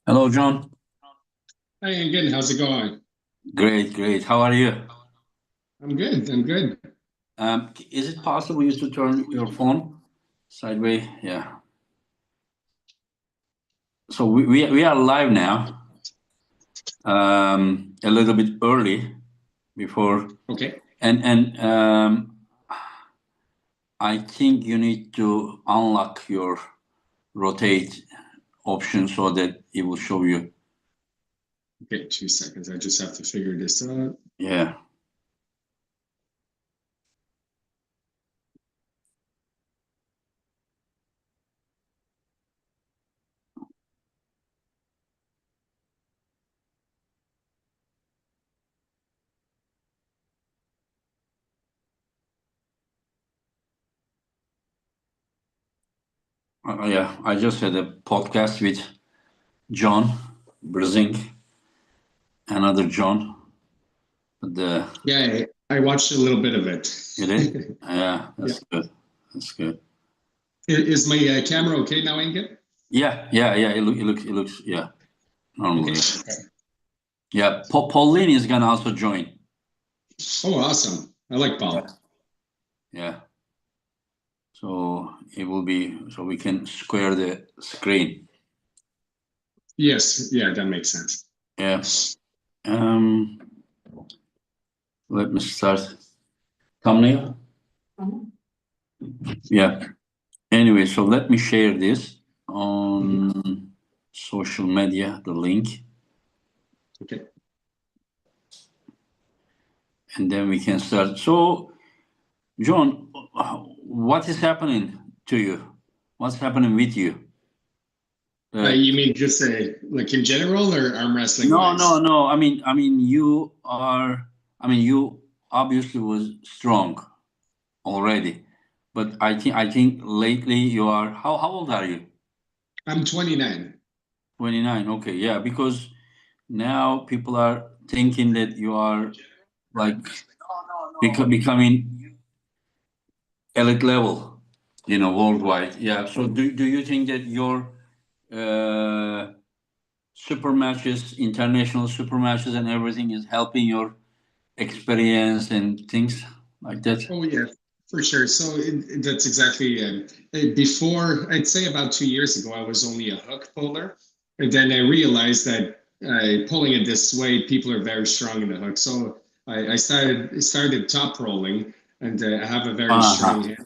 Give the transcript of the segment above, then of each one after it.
Hello, John. Hey, I'm good. How's it going? Great, great. How are you? I'm good. I'm good. Is it possible you to turn your phone sideways? Yeah. So we are live now. A little bit early before, Okay. and I think you need to unlock your rotate option so that it will show you. Okay, 2 seconds. I just have to figure this out. Yeah. Yeah. I just had a podcast with John Brzink, another John. The Yeah, I watched a little bit of it. You did? Yeah, Yeah. that's good. That's good. Is my camera okay now, Inge? Yeah, yeah, yeah. It looks, yeah, Okay. normally. Okay. Yeah, Pauline is gonna also join. Oh, awesome. I like Yeah, Paul. yeah. So it will be so we can square the screen. Yes. Yeah, that makes sense. Yeah. Um. Let me start thumbnail. Yeah. Anyway, so let me share this Mhm. on social media, the link, Okay. and then we can start. So, John, what is happening to you? What's happening with you? You mean just like in general or arm wrestling No, no, wise? no. I mean, you are. I mean, you obviously was strong already, but I think lately you are. How old are you? I'm 29. 29. Okay, yeah, because now people are thinking that you are like becoming elite level, worldwide. Yeah. So do you think that your uh, super matches, international super matches, and everything is helping your experience and things like that? Oh yeah, for sure. So that's exactly before. I'd say about 2 years ago, I was only a hook puller, and then I realized that pulling it this way, people are very strong in the hook. So I started top rolling, and I have a very strong Uh-huh. hand.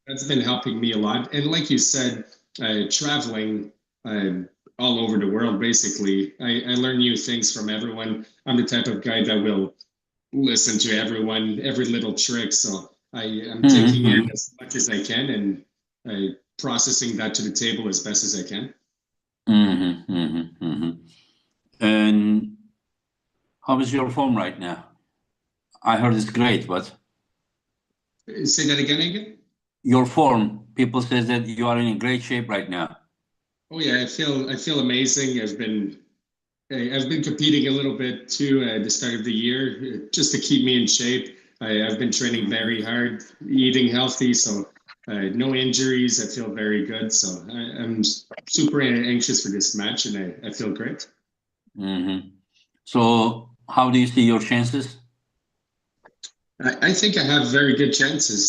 That's been helping me a lot. And like you said, traveling all over the world, basically, I learn new things from everyone. I'm the type of guy that will listen to everyone, every little trick. So I am taking in Hmm. as much as I can and processing that to the table as best as I can. Hmm. Hmm. Hmm. And how is your form right now? I heard it's great, but Say that again, Again. your form, people says that you are in great shape right now. Oh yeah, I feel amazing. I've been competing a little bit too at the start of the year just to keep me in shape. I've been training very hard, eating healthy, so no injuries. I feel very good. So I'm super anxious for this match, and I feel great. Hmm. So how do you see your chances? I think I have very good chances.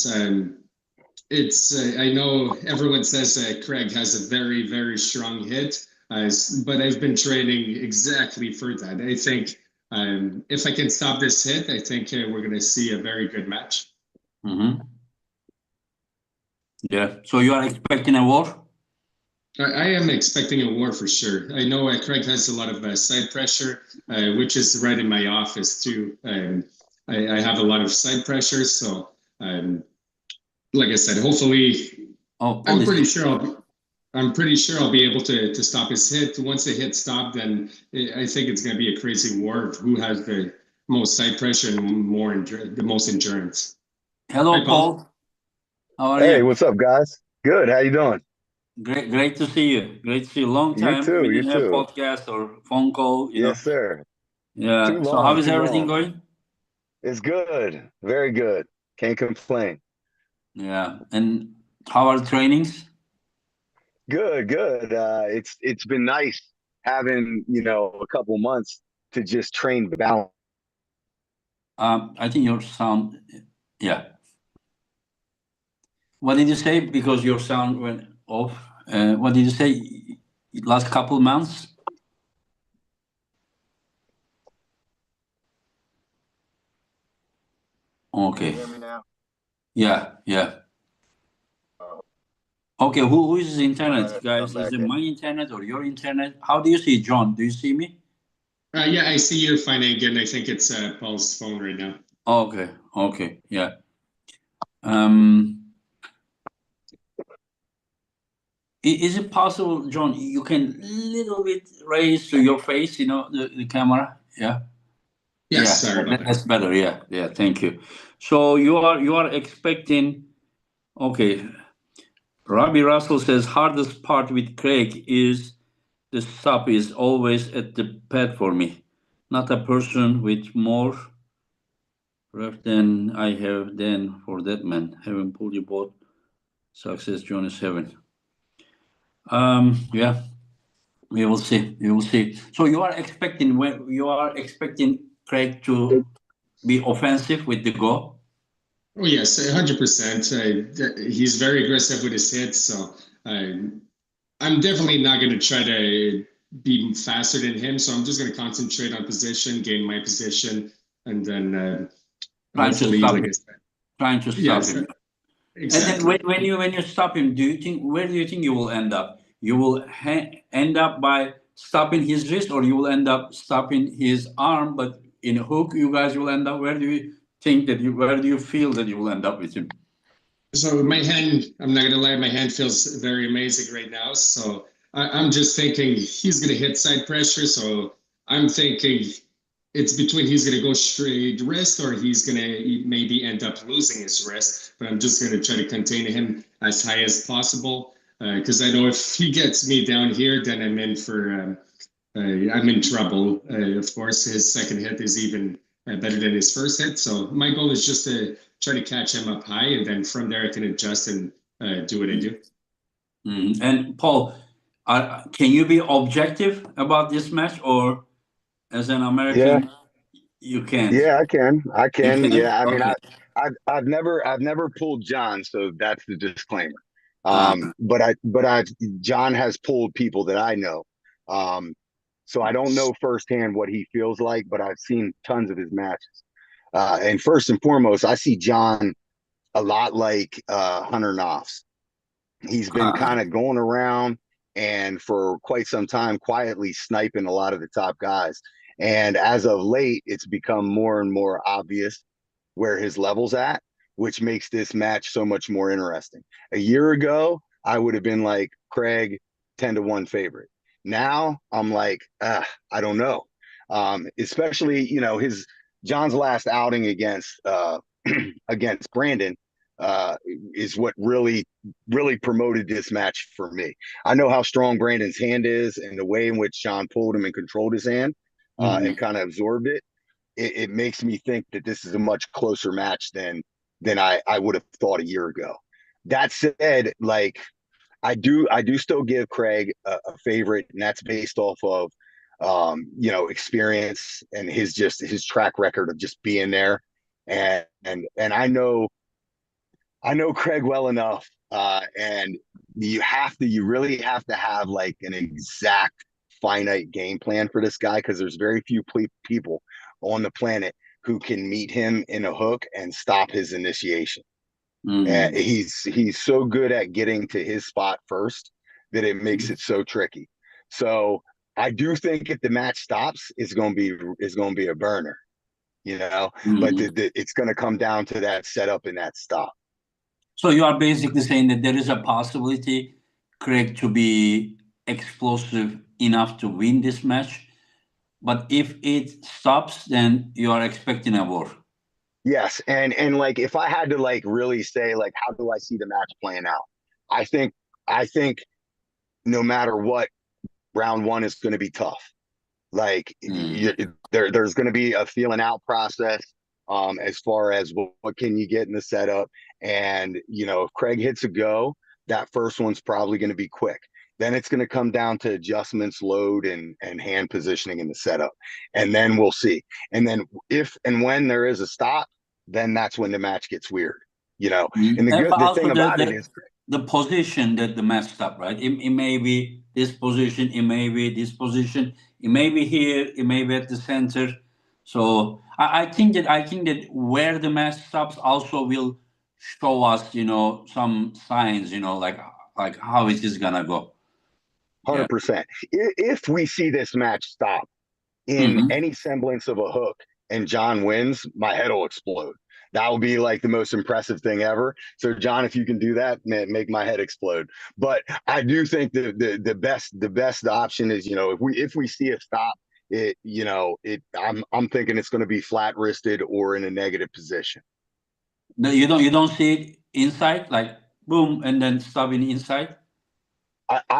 It's I know everyone says Craig has a very strong hit, but I've been training exactly for that. I think if I can stop this hit, I think we're going to see a very good match. Hmm. Yeah. So you are expecting a war? I am expecting a war for sure. I know Craig has a lot of side pressure, which is right in my office too. I have a lot of side pressure, so like I said, hopefully, Oh, I'm police. pretty sure I'm pretty sure I'll be able to stop his hit. Once the hit stopped, then I think it's going to be a crazy war of who has the most side pressure and the most endurance. Hi, Hello, Paul. Paul. How are Hey, you? what's up, guys? Good. How you doing? Great, great to see you. Great to see you. Long You time we too. You didn't have too. podcast or phone call. Yes, sir. Too Yeah. So how long. is Too everything long. going? It's good. Very good. Can't complain. Yeah. And how are the trainings? Good. Good. It's been nice. having, a couple months to just train balance. I think your sound, yeah. What did you say? Because your sound went off. What did you say? Last couple months? Okay. Can you hear me now? Yeah, yeah. Okay, who is the internet, guys? Is it my internet or your internet? How do you see John? Do you see me? Yeah, I see you're fine again. I think it's Paul's phone right now. Okay, okay, yeah. Is it possible, John, you can little bit raise to your face, the camera? Yeah. Yes, Yeah, sorry about that. that's better. Yeah, yeah, thank you. So you are expecting, okay. Robbie Russell says hardest part with Craig is the stop is always at the pad for me. Not a person with more ref than I have then for that man. Heaven pull you both. Success, John is heaven. Yeah, we will see. We will see. So you are expecting Craig to be offensive with the go? Oh yes, 100%. He's very aggressive with his hits, so I'm definitely not going to try to be faster than him. So I'm just going to concentrate on position, gain my position, and then Trying to hopefully, stop like him. I said, Trying to stop yes, him. exactly. And then when you stop him, where do you think you will end up? You will end up by stopping his wrist, or you will end up stopping his arm, but in a hook. You guys will end up. Where do you think that you? Where do you feel that you will end up with him? So my hand, I'm not gonna lie, my hand feels very amazing right now. So I'm just thinking he's gonna hit side pressure. So I'm thinking it's between he's gonna go straight wrist or he's gonna maybe end up losing his wrist. But I'm just gonna try to contain him as high as possible because I know if he gets me down here, then I'm in trouble. Of course, his second hit is even better than his first hit. So my goal is just to try to catch him up high, and then from there I can adjust and do what I do. And Paul, can you be objective about this match, or as an Yeah, American, you can't? yeah, I can. I You can. can. Yeah, I mean, Okay. I've never pulled John, so that's the disclaimer. Uh, But John has pulled people that I know. So I don't know firsthand what he feels like, but I've seen tons of his matches. And first and foremost, I see John a lot like Hunter Knopf's. He's been kind of going around and for quite some time quietly sniping a lot of the top guys. And as of late, it's become more and more obvious where his level's at, which makes this match so much more interesting. A year ago, I would have been like Craig 10-1 favorite. Now I'm like, I don't know. Especially, his John's last outing against against Brandon is what really promoted this match for me. I know how strong Brandon's hand is and the way in which John pulled him and controlled his hand and kind of absorbed it. It makes me think that this is a much closer match than I would have thought a year ago. That said, like I do still give Craig a favorite, and that's based off of experience and his track record of just being there. And I know Craig well enough, and you really have to have like an exact finite game plan for this guy because there's very few people on the planet who can meet him in a hook and stop his initiation. He's so good at getting to his spot first that it makes it so tricky. So I do think if the match stops, it's gonna be a burner, But it's gonna come down to that setup and that stop. So you are basically saying that there is a possibility Craig to be explosive enough to win this match, but if it stops, then you are expecting a war. Yes, and like if I had to like really say like how do I see the match playing out? I think I think no matter what, round one is going to be tough. Like there's going to be a feeling out process as far as what can you get in the setup, and if Craig hits a go, that first one's probably going to be quick. Then it's going to come down to adjustments, load, and hand positioning in the setup, and then we'll see. And then if and when there is a stop, then that's when the match gets weird. And the thing about it is the position that the match stop, right? It may be this position, it may be this position, it may be here, it may be at the center. So I think that where the match stops also will show us, some signs, like how it is gonna go. 100%. If we see this match stop in any semblance of a hook and John wins, my head will explode. That will be like the most impressive thing ever. So, John, if you can do that, man, make my head explode. But I do think the best option is, if we see a stop, I'm thinking it's going to be flat wristed or in a negative position. No, you don't see it inside, like boom, and then stopping inside.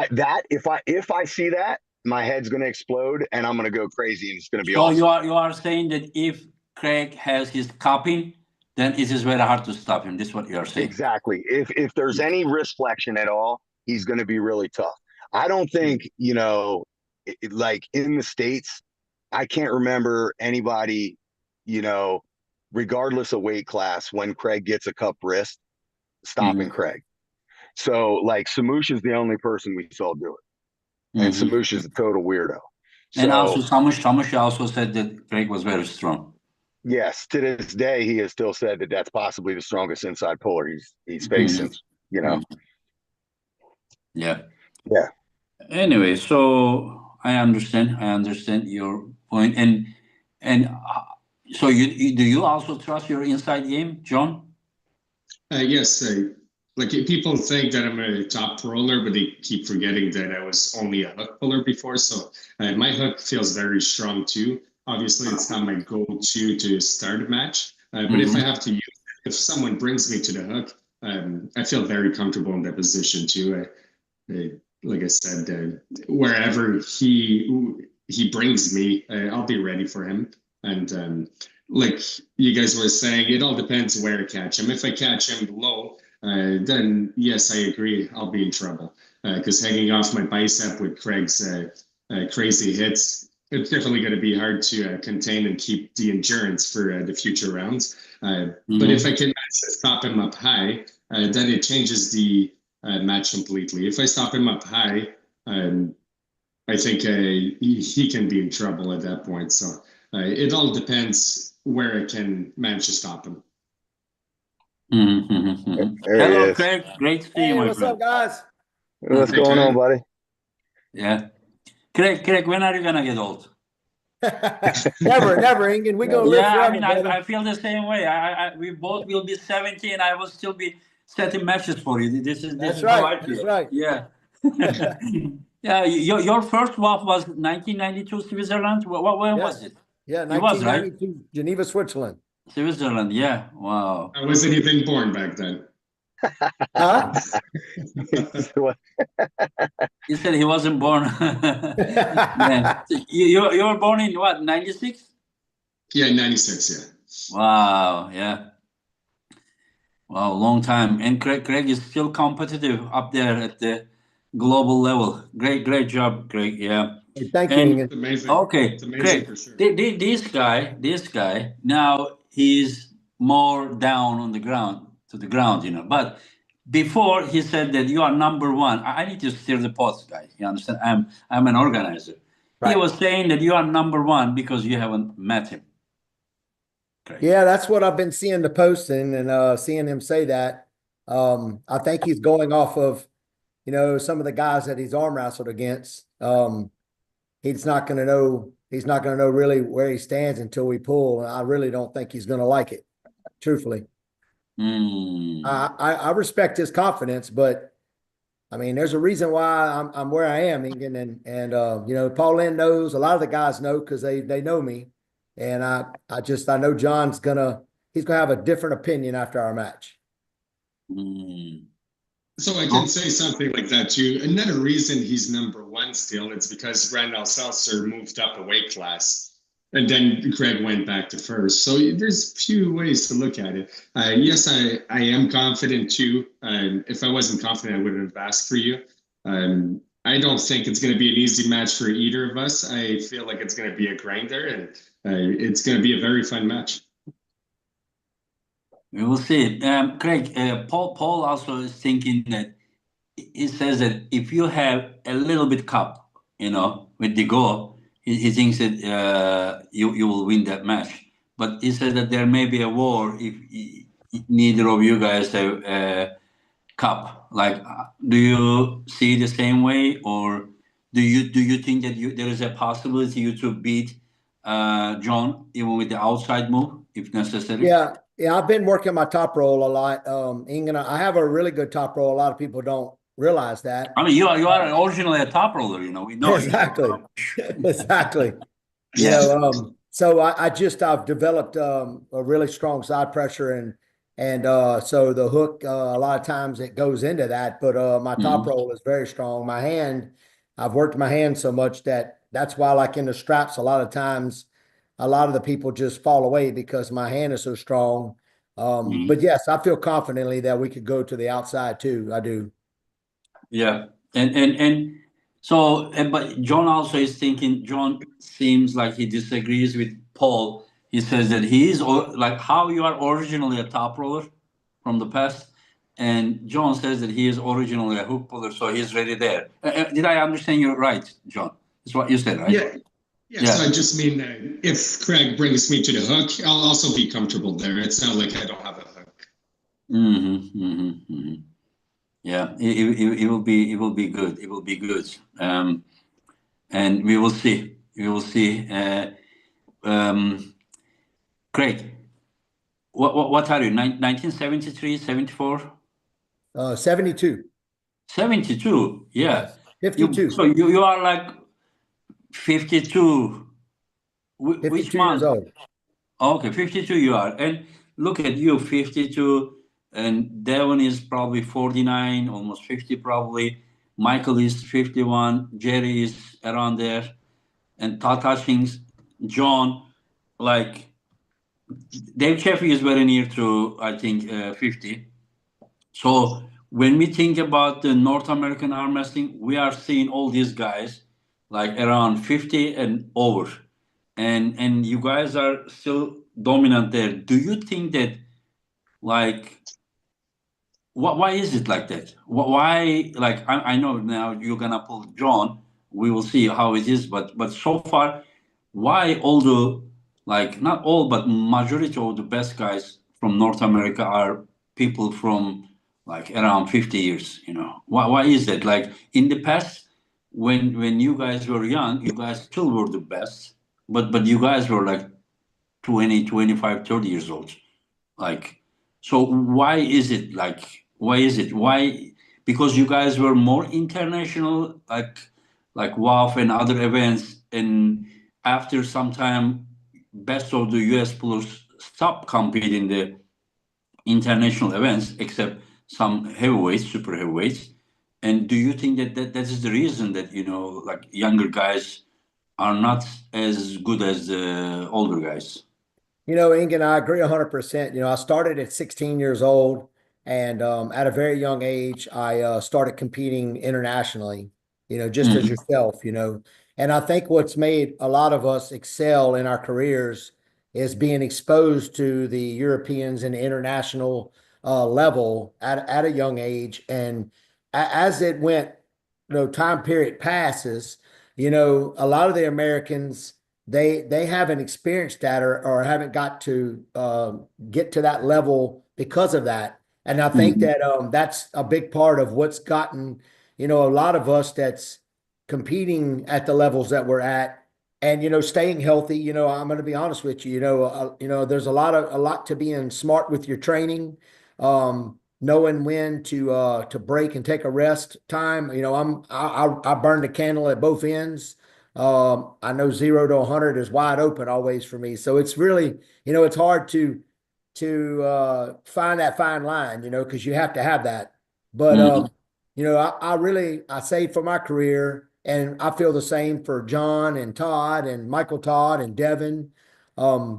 If I see that, my head's going to explode and I'm going to go crazy and it's going to be awesome. So you are saying that if Craig has his cupping, then it is very hard to stop him. This is what you are saying. Exactly. If there's any wrist flexion at all, he's going to be really tough. I don't think, like in the States, I can't remember anybody, regardless of weight class, when Craig gets a cup wrist, stopping Craig. So, like, Samoosh is the only person we saw do it. And Samoosh is a total weirdo. And also, Samoosh also said that Craig was very strong. Yes, to this day, he has still said that that's possibly the strongest inside puller he's facing, Yeah. Yeah. Anyway, so I understand your point. And so do you also trust your inside game, John? Yes. Like, people think that I'm a top roller, but they keep forgetting that I was only a hook puller before. So my hook feels very strong too. Obviously, it's not my go-to to start a match, but if I have to use it, if someone brings me to the hook, I feel very comfortable in that position too. Like I said, wherever he brings me, I'll be ready for him. And like you guys were saying, it all depends where I catch him. If I catch him low, then yes, I agree, I'll be in trouble. Because hanging off my bicep with Craig's crazy hits, it's definitely going to be hard to contain and keep the endurance for the future rounds. But if I can stop him up high, then it changes the match completely. If I stop him up high, I think he can be in trouble at that point. So it all depends where I can manage to stop him. Hello, Craig. Great to see you, my what's friend. up, guys? What's going on, buddy? Yeah. Craig, when are you going to get old? Never, Ingen. We gonna live forever. I mean, I feel the same way. We both will be 70, and I will still be setting matches for you. This is right. How I feel. That's right. Yeah. Yeah. Your first WAF was 1992 Switzerland. When was it? Yeah, 1992 right? Geneva, Switzerland. Switzerland. Yeah. Wow. I wasn't even born back then. Huh? He said he wasn't born. Yeah. You were born in what, 96? Yeah, 96, yeah. Wow, yeah. Wow, long time. And Craig is still competitive up there at the global level. Great job, Craig. Yeah. Thank you. It's amazing. Okay, it's amazing Craig. For sure. This guy, now he's more down on the ground, But before he said that you are number one. I need to steer the pot, guys. You understand? I'm an organizer. Right. He was saying that you are number one because you haven't met him. Great. Yeah, that's what I've been seeing the posting and seeing him say that. I think he's going off of, some of the guys that he's arm wrestled against. He's not going to know. He's not going to know really where he stands until we pull. I really don't think he's going to like it, truthfully. I respect his confidence, but I mean, there's a reason why I'm where I am, and Paul Linn knows, a lot of the guys know because they know me, and I know John's he's gonna have a different opinion after our match. So I can say something like that too. Another reason he's number one still is because Randall Seltzer moved up a weight class. And then Craig went back to first. So there's a few ways to look at it. Yes, I am confident too. If I wasn't confident, I wouldn't have asked for you. I I don't think it's going to be an easy match for either of us. I feel like it's going to be a grinder, and it's going to be a very fun match. We will see. Craig, Paul also is thinking that he says that if you have a little bit cup, with the go, he thinks that you will win that match. But he says that there may be a war if neither of you guys have a cup. Like, do you see the same way, or do you think that there is a possibility you to beat John even with the outside move if necessary? Yeah. Yeah, I've been working my top roll a lot. Ingen, I have a really good top roll. A lot of people don't realize that. I mean, you are originally a top roller, we know. Exactly. Exactly. Yeah. So I've developed a really strong side pressure, and so the hook a lot of times it goes into that, but my top roll is very strong. I've worked my hand so much that's why, like in the straps, a lot of times a lot of the people just fall away because my hand is so strong. But yes, I feel confidently that we could go to the outside too. I do. Yeah. And so, but John also is thinking, John seems like he disagrees with Paul. He says that he is like how you are originally a top roller from the past. And John says that he is originally a hook puller, so he's ready there. Did I understand you right, John? That's what you said, right? Yeah. Yeah, so I just mean that if Craig brings me to the hook, I'll also be comfortable there. It's not like I don't have a hook. Yeah, it will be good. It will be good. And we will see. We will see. Craig, what are you? 1973, 74? 72. 72. Yeah. Yes. 52. So you are like 52. 52 Which years month? old. Okay, 52 you are. And look at you, 52. And Devon is probably 49, almost 50 probably. Michael is 51. Jerry is around there. And touching John, like Dave Chaffee is very near to, I think, 50. So when we think about the North American arm wrestling, we are seeing all these guys like around 50 and over. And you guys are still dominant there. Do you think that, like, why is it like that? Why, like, I know now you're gonna pull John. We will see how it is, but so far, why all the, like, not all but majority of the best guys from North America are people from like around 50 years? Why is that? Like in the past, when you guys were young, you guys still were the best, but you guys were like 20, 25, 30 years old. Like, so why is it like, why is it? Why? Because you guys were more international, like WAF and other events. And after some time, best of the US players stopped competing the international events, except some heavyweights, super heavyweights. And do you think that is the reason that, like younger guys are not as good as the older guys? Ingen, I agree 100%. I started at 16 years old, and at a very young age, I started competing internationally, just as yourself. And I think what's made a lot of us excel in our careers is being exposed to the Europeans and the international level at a young age. And as it went, time period passes, a lot of the Americans, they haven't experienced that or haven't got to get to that level because of that. And I think that that's a big part of what's gotten, a lot of us that's competing at the levels that we're at and, staying healthy. I'm going to be honest with you, there's a lot to being smart with your training, knowing when to break and take a rest time. I burn the candle at both ends. I know 0 to 100 is wide open always for me. So it's really, it's hard to find that fine line, because you have to have that. But I say for my career, and I feel the same for John and Todd and Michael Todd and Devon. The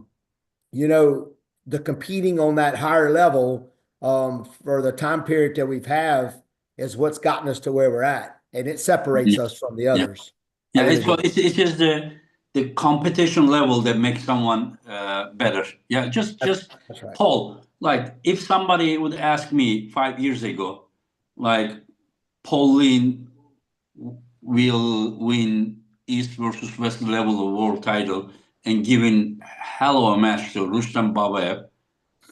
competing on that higher level for the time period that we've have is what's gotten us to where we're at. and it separates us from the others. Yeah, it's just the competition level that makes someone better. Yeah, just That's right. Paul, like if somebody would ask me 5 years ago, like Paul Linn will win East versus West level of world title and giving hell of a match to Rustam Babayev,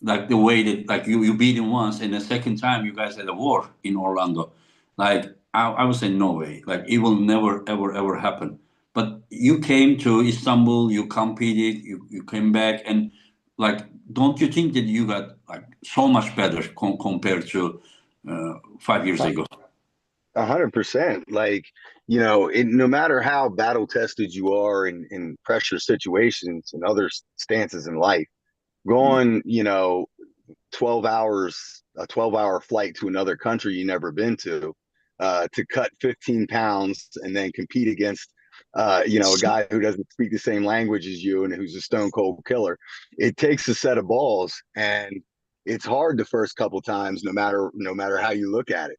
like the way that like you beat him once and the second time you guys had a war in Orlando, like I would say no way, like it will never ever happen. But you came to Istanbul, you competed, you came back, and like don't you think that you got like so much better compared to 5 years ago? 100%. Like, no matter how battle tested you are in pressure situations and other stances in life, going, 12 hours, a 12-hour flight to another country you never been to cut 15 pounds and then compete against, a guy who doesn't speak the same language as you and who's a stone cold killer. It takes a set of balls, and it's hard the first couple times, no matter how you look at it.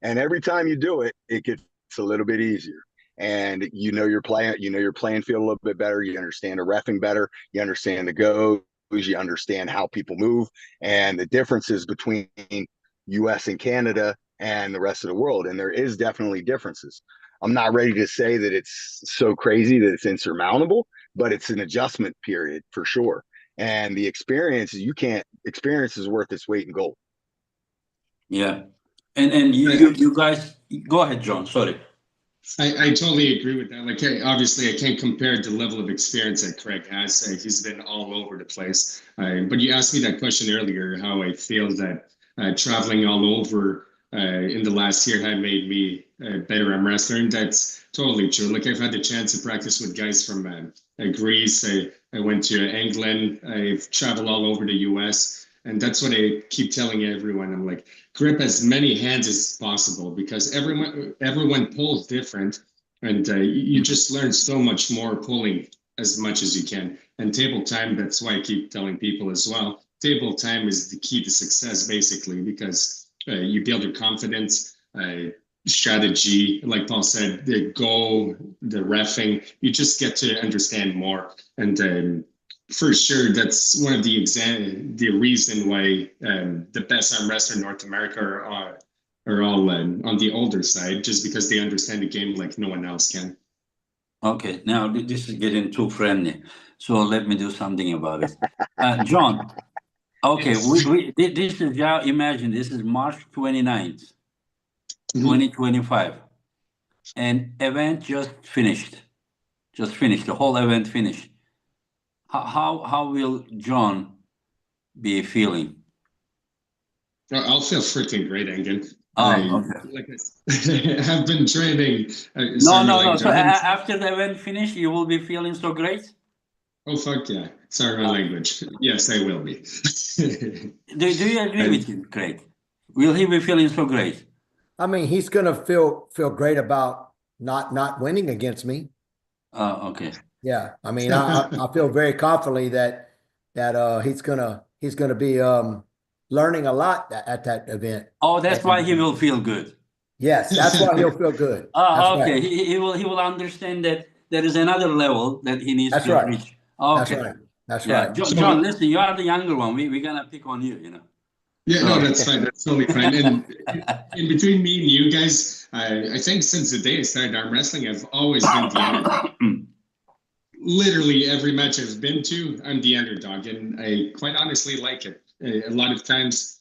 And every time you do it, it gets a little bit easier. And your playing field a little bit better. You understand the reffing better. You understand the goes. You understand how people move and the differences between US and Canada and the rest of the world. And there is definitely differences. I'm not ready to say that it's so crazy that it's insurmountable, but it's an adjustment period for sure. And the experience is worth its weight in gold. Yeah. And you guys, go ahead, John. Sorry. I totally agree with that. Like, obviously, I can't compare the level of experience that Craig has. He's been all over the place. But you asked me that question earlier, how I feel that traveling all over in the last year had made me a better arm wrestler. And that's totally true. Like, I've had the chance to practice with guys from Greece. I went to England. I've traveled all over the US. And that's what I keep telling everyone. I'm like, grip as many hands as possible, because everyone pulls different, and you just learn so much more pulling as much as you can. And table time, that's why I keep telling people as well, table time is the key to success, basically, because you build your confidence, strategy, like Paul said, the goal, the reffing, you just get to understand more. And for sure, that's one of the reason why the best arm wrestlers in North America are all on the older side, just because they understand the game like no one else can. Okay, now this is getting too friendly, so let me do something about it. John, okay, yes. This is, yeah, imagine this is March 29th, 2025, and event just finished, the whole event finished. How will John be feeling? I'll feel freaking great, Engin. Okay. Like I've been training. No. So after the event finish, you will be feeling so great? Oh, fuck yeah. Sorry, my language. Yes, I will be. Do you agree with him, Craig? Will he be feeling so great? I mean, he's going to feel great about not winning against me. Okay. Yeah, I mean, I feel very confidently that he's gonna be learning a lot at that event. Oh, that's why he will feel good. Yes, that's why he'll feel good. Oh, okay. Right. He will understand that there is another level that he needs to reach. Okay. That's right. John, listen, you are the younger one. We're gonna pick on you, you know. Yeah, no, that's fine. That's totally fine. And in between me and you guys, I think since the day I started arm wrestling, I've always been the underdog. Literally every match I've been to, I'm the underdog, and I quite honestly like it. A lot of times,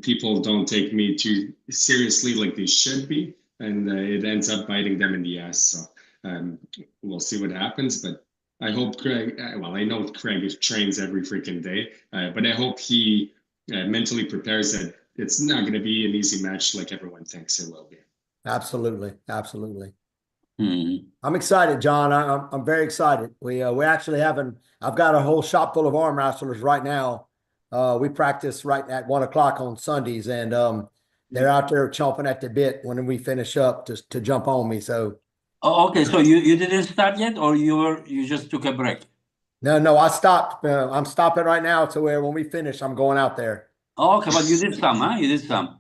people don't take me too seriously like they should be, and it ends up biting them in the ass. So we'll see what happens, but I hope Craig, well, I know Craig trains every freaking day, but I hope he mentally prepares that it's not going to be an easy match like everyone thinks it will be. Absolutely. I'm excited, John. I'm very excited. We actually I've got a whole shop full of arm wrestlers right now. We practice right at 1 o'clock on Sundays, and they're out there chomping at the bit when we finish up to jump on me. So. Oh, okay. So you didn't start yet, or you just took a break? No, I stopped. I'm stopping right now to where when we finish, I'm going out there. Oh, okay, but you did some, huh? You did some.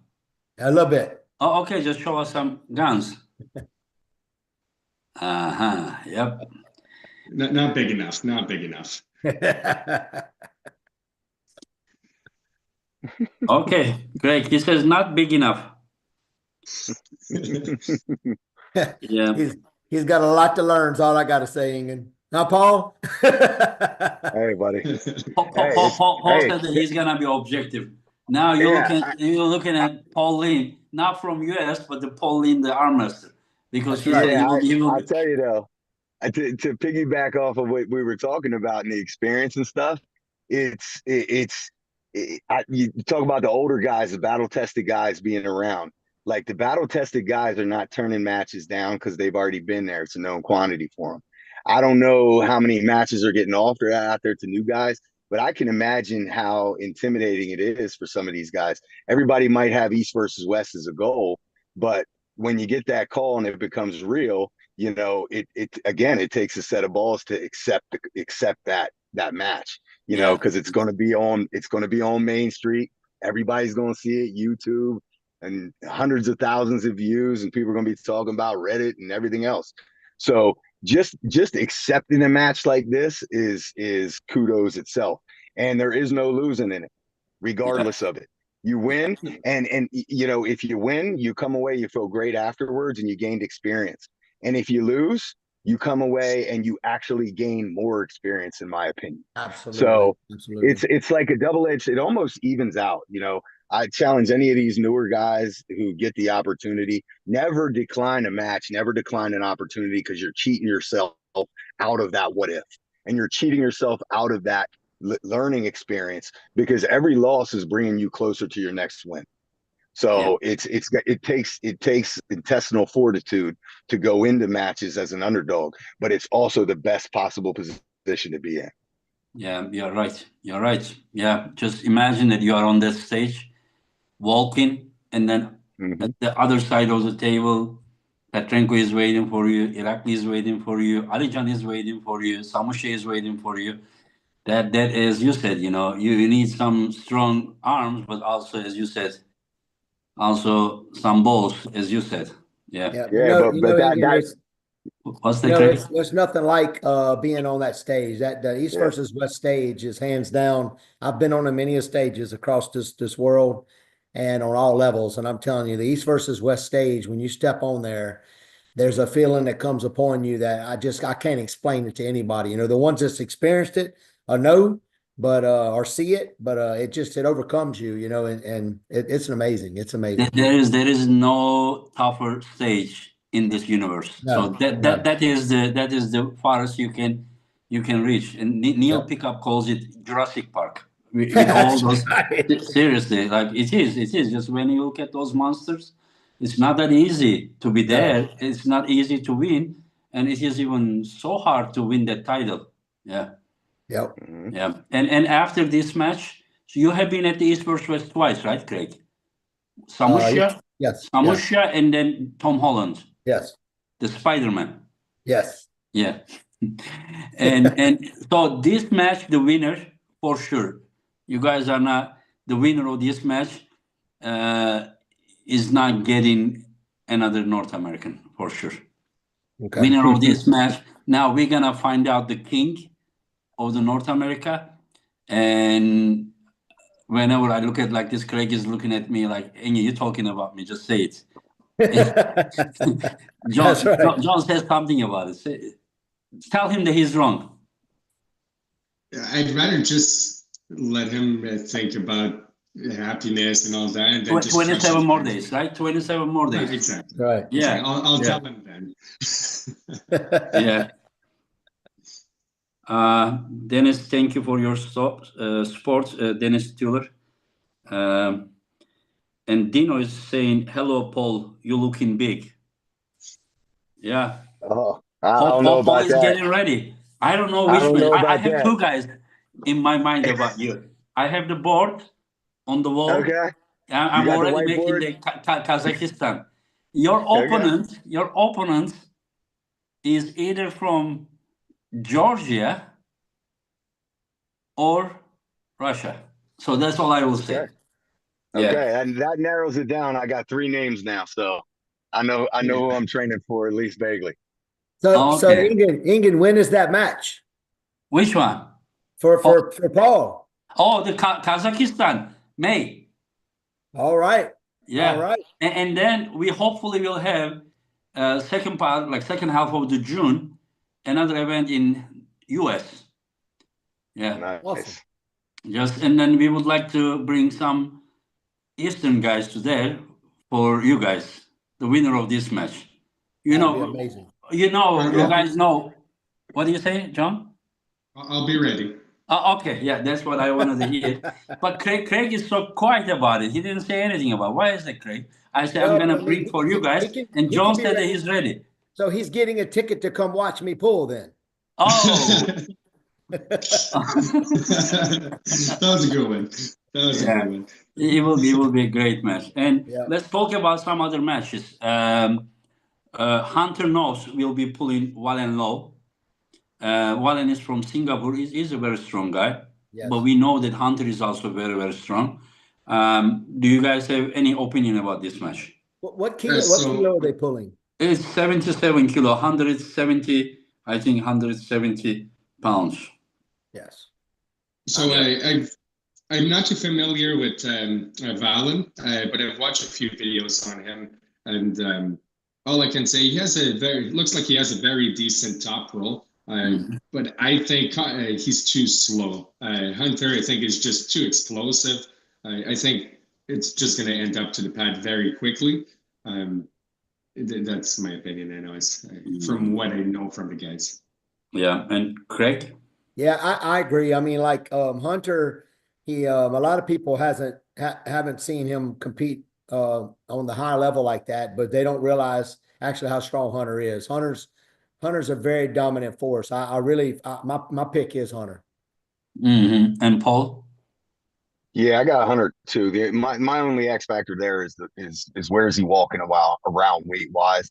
A little bit. Oh, okay. Just show us some guns. Yep. Not big enough. Not big enough. Okay, Greg. He says not big enough. Yeah. He's got a lot to learn. Is all I got to say, Ingen. Now, Paul. Hey, buddy. Paul said that he's gonna be objective. Now you're looking at Paul Linn, not from US, but the Paul Linn, the arm wrestler, because he said he will. I tell you though, to piggyback off of what we were talking about and the experience and stuff, you talk about the older guys, the battle tested guys being around. Like the battle tested guys are not turning matches down because they've already been there. It's a known quantity for them. I don't know how many matches are getting offered out there to new guys, but I can imagine how intimidating it is for some of these guys. Everybody might have East versus West as a goal, but when you get that call and it becomes real, you know, it takes a set of balls to accept that match, you know, because it's going to be on Main Street. Everybody's going to see it, YouTube, and hundreds of thousands of views, and people are going to be talking about Reddit and everything else. So just accepting a match like this is kudos itself, and there is no losing in it, regardless of it. You win, and you know, if you win, you come away, you feel great afterwards, and you gained experience. And if you lose, you come away and you actually gain more experience, in my opinion. Absolutely. So Absolutely. it's like a double-edged. It almost evens out. You know, I challenge any of these newer guys who get the opportunity: never decline a match, never decline an opportunity, because you're cheating yourself out of that what if, and you're cheating yourself out of that learning experience, because every loss is bringing you closer to your next win. So it takes intestinal fortitude to go into matches as an underdog, but it's also the best possible position to be in. Yeah, you're right. You're right. Yeah, just imagine that you are on that stage, walking, and then at the other side of the table, Petrenko is waiting for you, Irakli is waiting for you, Alican is waiting for you, Samushe is waiting for you. That as you said, you know, you need some strong arms, but also, as you said, also some balls, as you said. Yeah. What's the there's nothing like being on that stage. That the East versus West stage is hands down. I've been on many stages across this world and on all levels. And I'm telling you, the East versus West stage, when you step on there, there's a feeling that comes upon you that I can't explain it to anybody. You know, the ones that's experienced it know, but or see it, but it overcomes you, you know, and it's amazing. It's amazing. There is no tougher stage in this universe. So that is the farthest you can reach. And Neil Pickup calls it Jurassic Park. With all those seriously, like it is just when you look at those monsters, it's not that easy to be there. No. It's not easy to win, and it is even so hard to win that title. Yeah. Yep. Yeah. And after this match, so you have been at the East versus West twice, right, Craig? Samusha, yes, Samusha, and then Tom Holland. Yes, the Spider-Man. Yes, yeah, and so this match, the winner for sure. You guys are not the winner of this match. Is not getting another North American for sure. Okay. Winner of this match. Now we're gonna find out the king of the North America, and whenever I look at like this, Craig is looking at me like, "Enye, you're talking about me. Just say it." John says something about it. Tell him that he's wrong. I'd rather just let him think about happiness and all that. And then 27 more days, right? 27 more days. Yeah, exactly. Right. Yeah. I'll tell him then. Yeah. Dennis, thank you for your support, Dennis Tullier. And Dino is saying, "Hello, Paul. You looking big." Yeah. Oh, I don't know about that. Paul is getting ready. I don't know which one. I have two guys in my mind about you. I have the board on the wall. Okay. I'm already making the Kazakhstan. Your opponent is either from Georgia or Russia. So that's all I will say. Okay, and that narrows it down. I got 3 names now, so I know who I'm training for at least vaguely. So Ingen, when is that match Which one? for Paul? Oh, the Kazakhstan, May. All right. Yeah. All right. And then we hopefully will have second half of the June, another event in US. Yeah. Nice. Awesome. And then we would like to bring some Eastern guys to there for you guys, the winner of this match. That'd be amazing. You guys know. What do you say, John? I'll be ready. Okay, yeah, that's what I wanted to hear. But Craig is so quiet about it. He didn't say anything about it. Why is that, Craig? I said, I'm going to bring for you guys. And John said that he's ready. So he's getting a ticket to come watch me pull then. Oh. That was a good one. It will be a great match. And let's talk about some other matches. Hunter knows we'll be pulling Valen low. Valen is from Singapore. He's a very strong guy. Yes. But we know that Hunter is also very, very strong. Do you guys have any opinion about this match? What kilo are they pulling? It's 77 kilo, 170, I think 170 pounds. Yes. So I'm not too familiar with Valen, but I've watched a few videos on him, and all I can say, looks like he has a very decent top roll. But I think he's too slow. Hunter, I think, is just too explosive. I think it's just going to end up to the pad very quickly. That's my opinion, anyways, from what I know from the guys. Yeah, and Craig? Yeah, I agree. I mean, like Hunter, he a lot of people haven't seen him compete on the high level like that, but they don't realize actually how strong Hunter is. Hunter's a very dominant force. My pick is Hunter. Mm-hmm. And Paul? Yeah, I got Hunter too. My only X factor there is where is he walking around weight wise,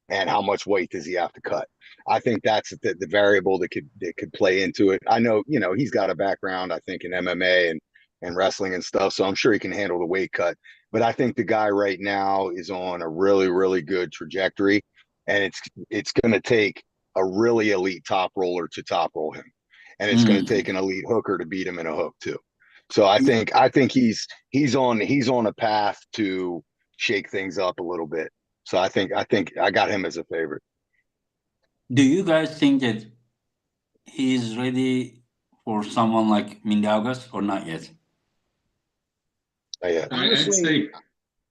and how much weight does he have to cut? I think that's the variable that could play into it. I know, he's got a background, I think, in MMA and wrestling and stuff, so I'm sure he can handle the weight cut. But I think the guy right now is on a really, really good trajectory, and it's going to take a really elite top roller to top roll him, and it's going to take an elite hooker to beat him in a hook too. So I think he's on a path to shake things up a little bit. So I think I got him as a favorite. Do you guys think that he's ready for someone like Mindaugas or not yet? Yeah. Honestly,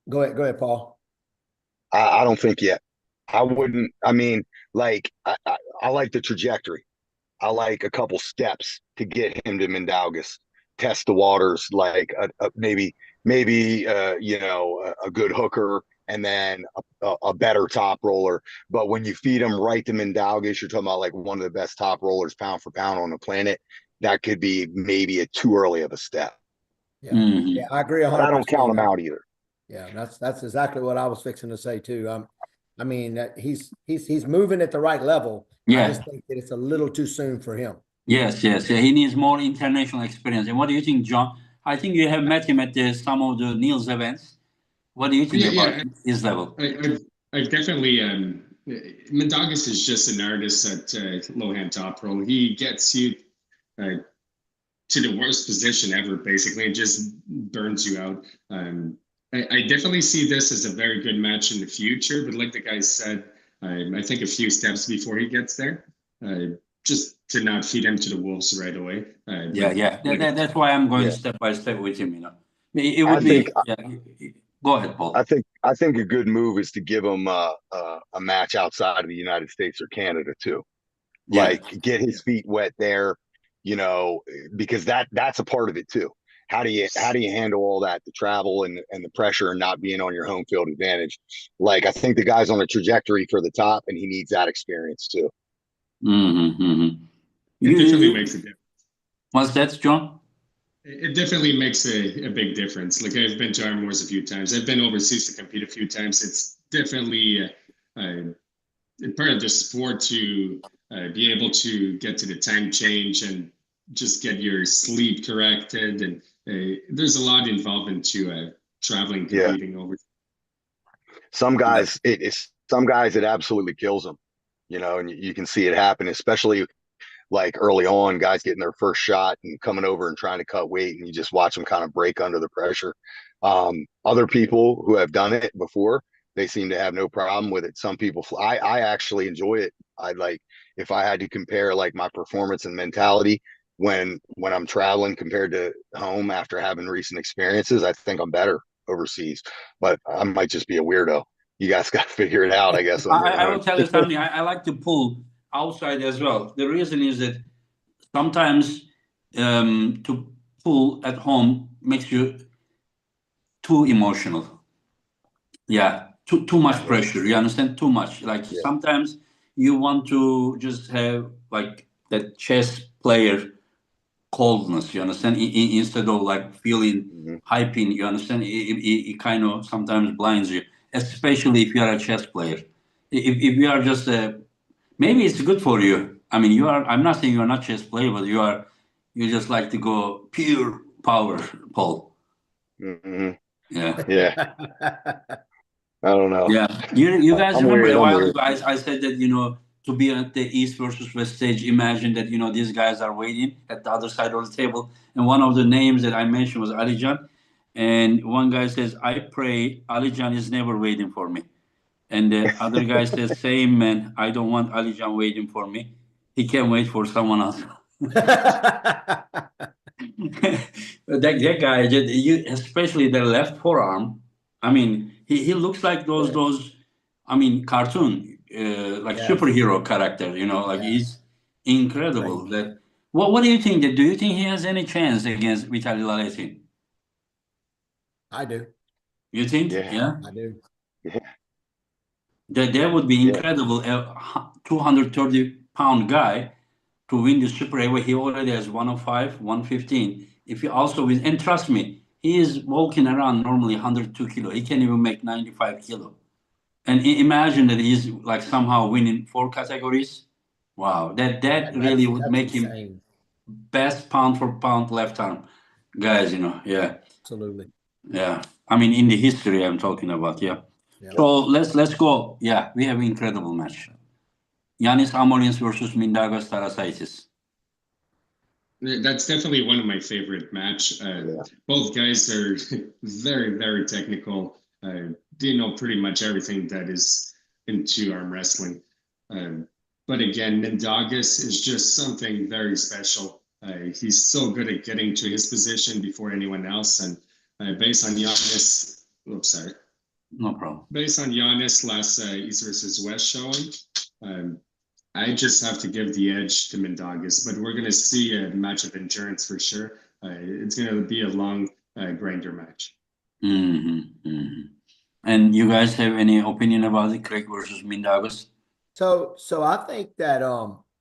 go ahead, Paul. I don't think yet. I wouldn't. I mean, like I like the trajectory. I like a couple steps to get him to Mindaugas. Test the waters, like maybe a good hooker and then a better top roller. But when you feed him right to Mindaugas, you're talking about like one of the best top rollers pound for pound on the planet. That could be maybe a too early of a step. Yeah, yeah, I agree 100%. But I don't count him out either. Yeah, that's exactly what I was fixing to say too. I mean, he's moving at the right level. Yeah. I just think that it's a little too soon for him. Yes. He needs more international experience. And what do you think, John? I think you have met him at some of the Niels events. What do you think about his level? I've definitely Mindaugas is just an artist at low hand top roll. He gets you to the worst position ever, basically, and just burns you out. I definitely see this as a very good match in the future, but like the guy said, I think a few steps before he gets there, just to not feed him to the wolves right away. That's why I'm going step by step with him. It would go ahead, Paul. I think a good move is to give him a match outside of the United States or Canada too. Like get his feet wet there, because that's a part of it too. How do you handle all that, the travel and the pressure and not being on your home field advantage? Like I think the guy's on a trajectory for the top, and he needs that experience too. It definitely makes a difference. What's that, John? It definitely makes a big difference. Like I've been to Armwars a few times. I've been overseas to compete a few times. It's definitely part of the sport to be able to get to the time change and just get your sleep corrected. And there's a lot involved into traveling, Yeah. competing over. Some guys, some guys it absolutely kills them, you know, and you can see it happen, especially like early on, guys getting their first shot and coming over and trying to cut weight, and you just watch them kind of break under the pressure. Other people who have done it before, they seem to have no problem with it. Some people, I actually enjoy it. I like, if I had to compare like my performance and mentality when I'm traveling compared to home after having recent experiences, I think I'm better overseas, but I might just be a weirdo. You guys got to figure it out, I guess, on your I own. will tell you something. I like to pull outside as well. The reason is that sometimes to pull at home makes you too emotional. Yeah, too much pressure. You understand? Too much. Like Yeah. sometimes you want to just have like that chess player coldness. You understand? Instead of like feeling Mhm. hyping. You understand? It kind of sometimes blinds you, especially if you are a chess player. If you are just a, maybe it's good for you. I mean, you are. I'm not saying you are not chess player, but you are. You just like to go pure power, Paul. Mhm. Yeah. Yeah, I don't know. Yeah, you guys I'm remember weird. a I'm while weird. ago I said that to be at the East versus West stage, imagine that these guys are waiting at the other side of the table, and one of the names that I mentioned was Alijan, and one guy says, "I pray Alijan is never waiting for me," and the other guy says, "Same man, I don't want Alijan waiting for me. He can wait for someone else." That guy, especially the left forearm. I mean, he looks like those. I mean, cartoon, like Yes. superhero character. Like Yeah. he's incredible. That. What do you think? Do you think he has any chance against Vitaly Laletin? I do. You think? Yeah. Yeah. I do. Yeah. That would be Yeah. incredible. A 230-pound guy to win the super heavyweight. He already has 105, 115. If he also wins, and trust me, he is walking around normally 102 kilo. He can even make 95 kilo. And imagine that he's like somehow winning 4 categories. Wow, that really would That's make him insane. best pound for pound left arm guys. Yeah, Absolutely. yeah. I mean, in the history I'm talking about. Yeah. Yeah. So let's go. Yeah, we have an incredible match. Giannis Amorins versus Mindaugas Tarasaitis. That's definitely one of my favorite match. Both guys are very, very technical. Pretty much everything that is into arm wrestling. But again, Mindaugas is just something very special. He's so good at getting to his position before anyone else. And based on Giannis, No problem. Based on Giannis last East versus West showing, I just have to give the edge to Mindaugas, but we're going to see a match of endurance for sure. It's going to be a long grinder match. Mm-hmm, mm-hmm. And you guys have any opinion about it, Craig versus Mindaugas? So I think that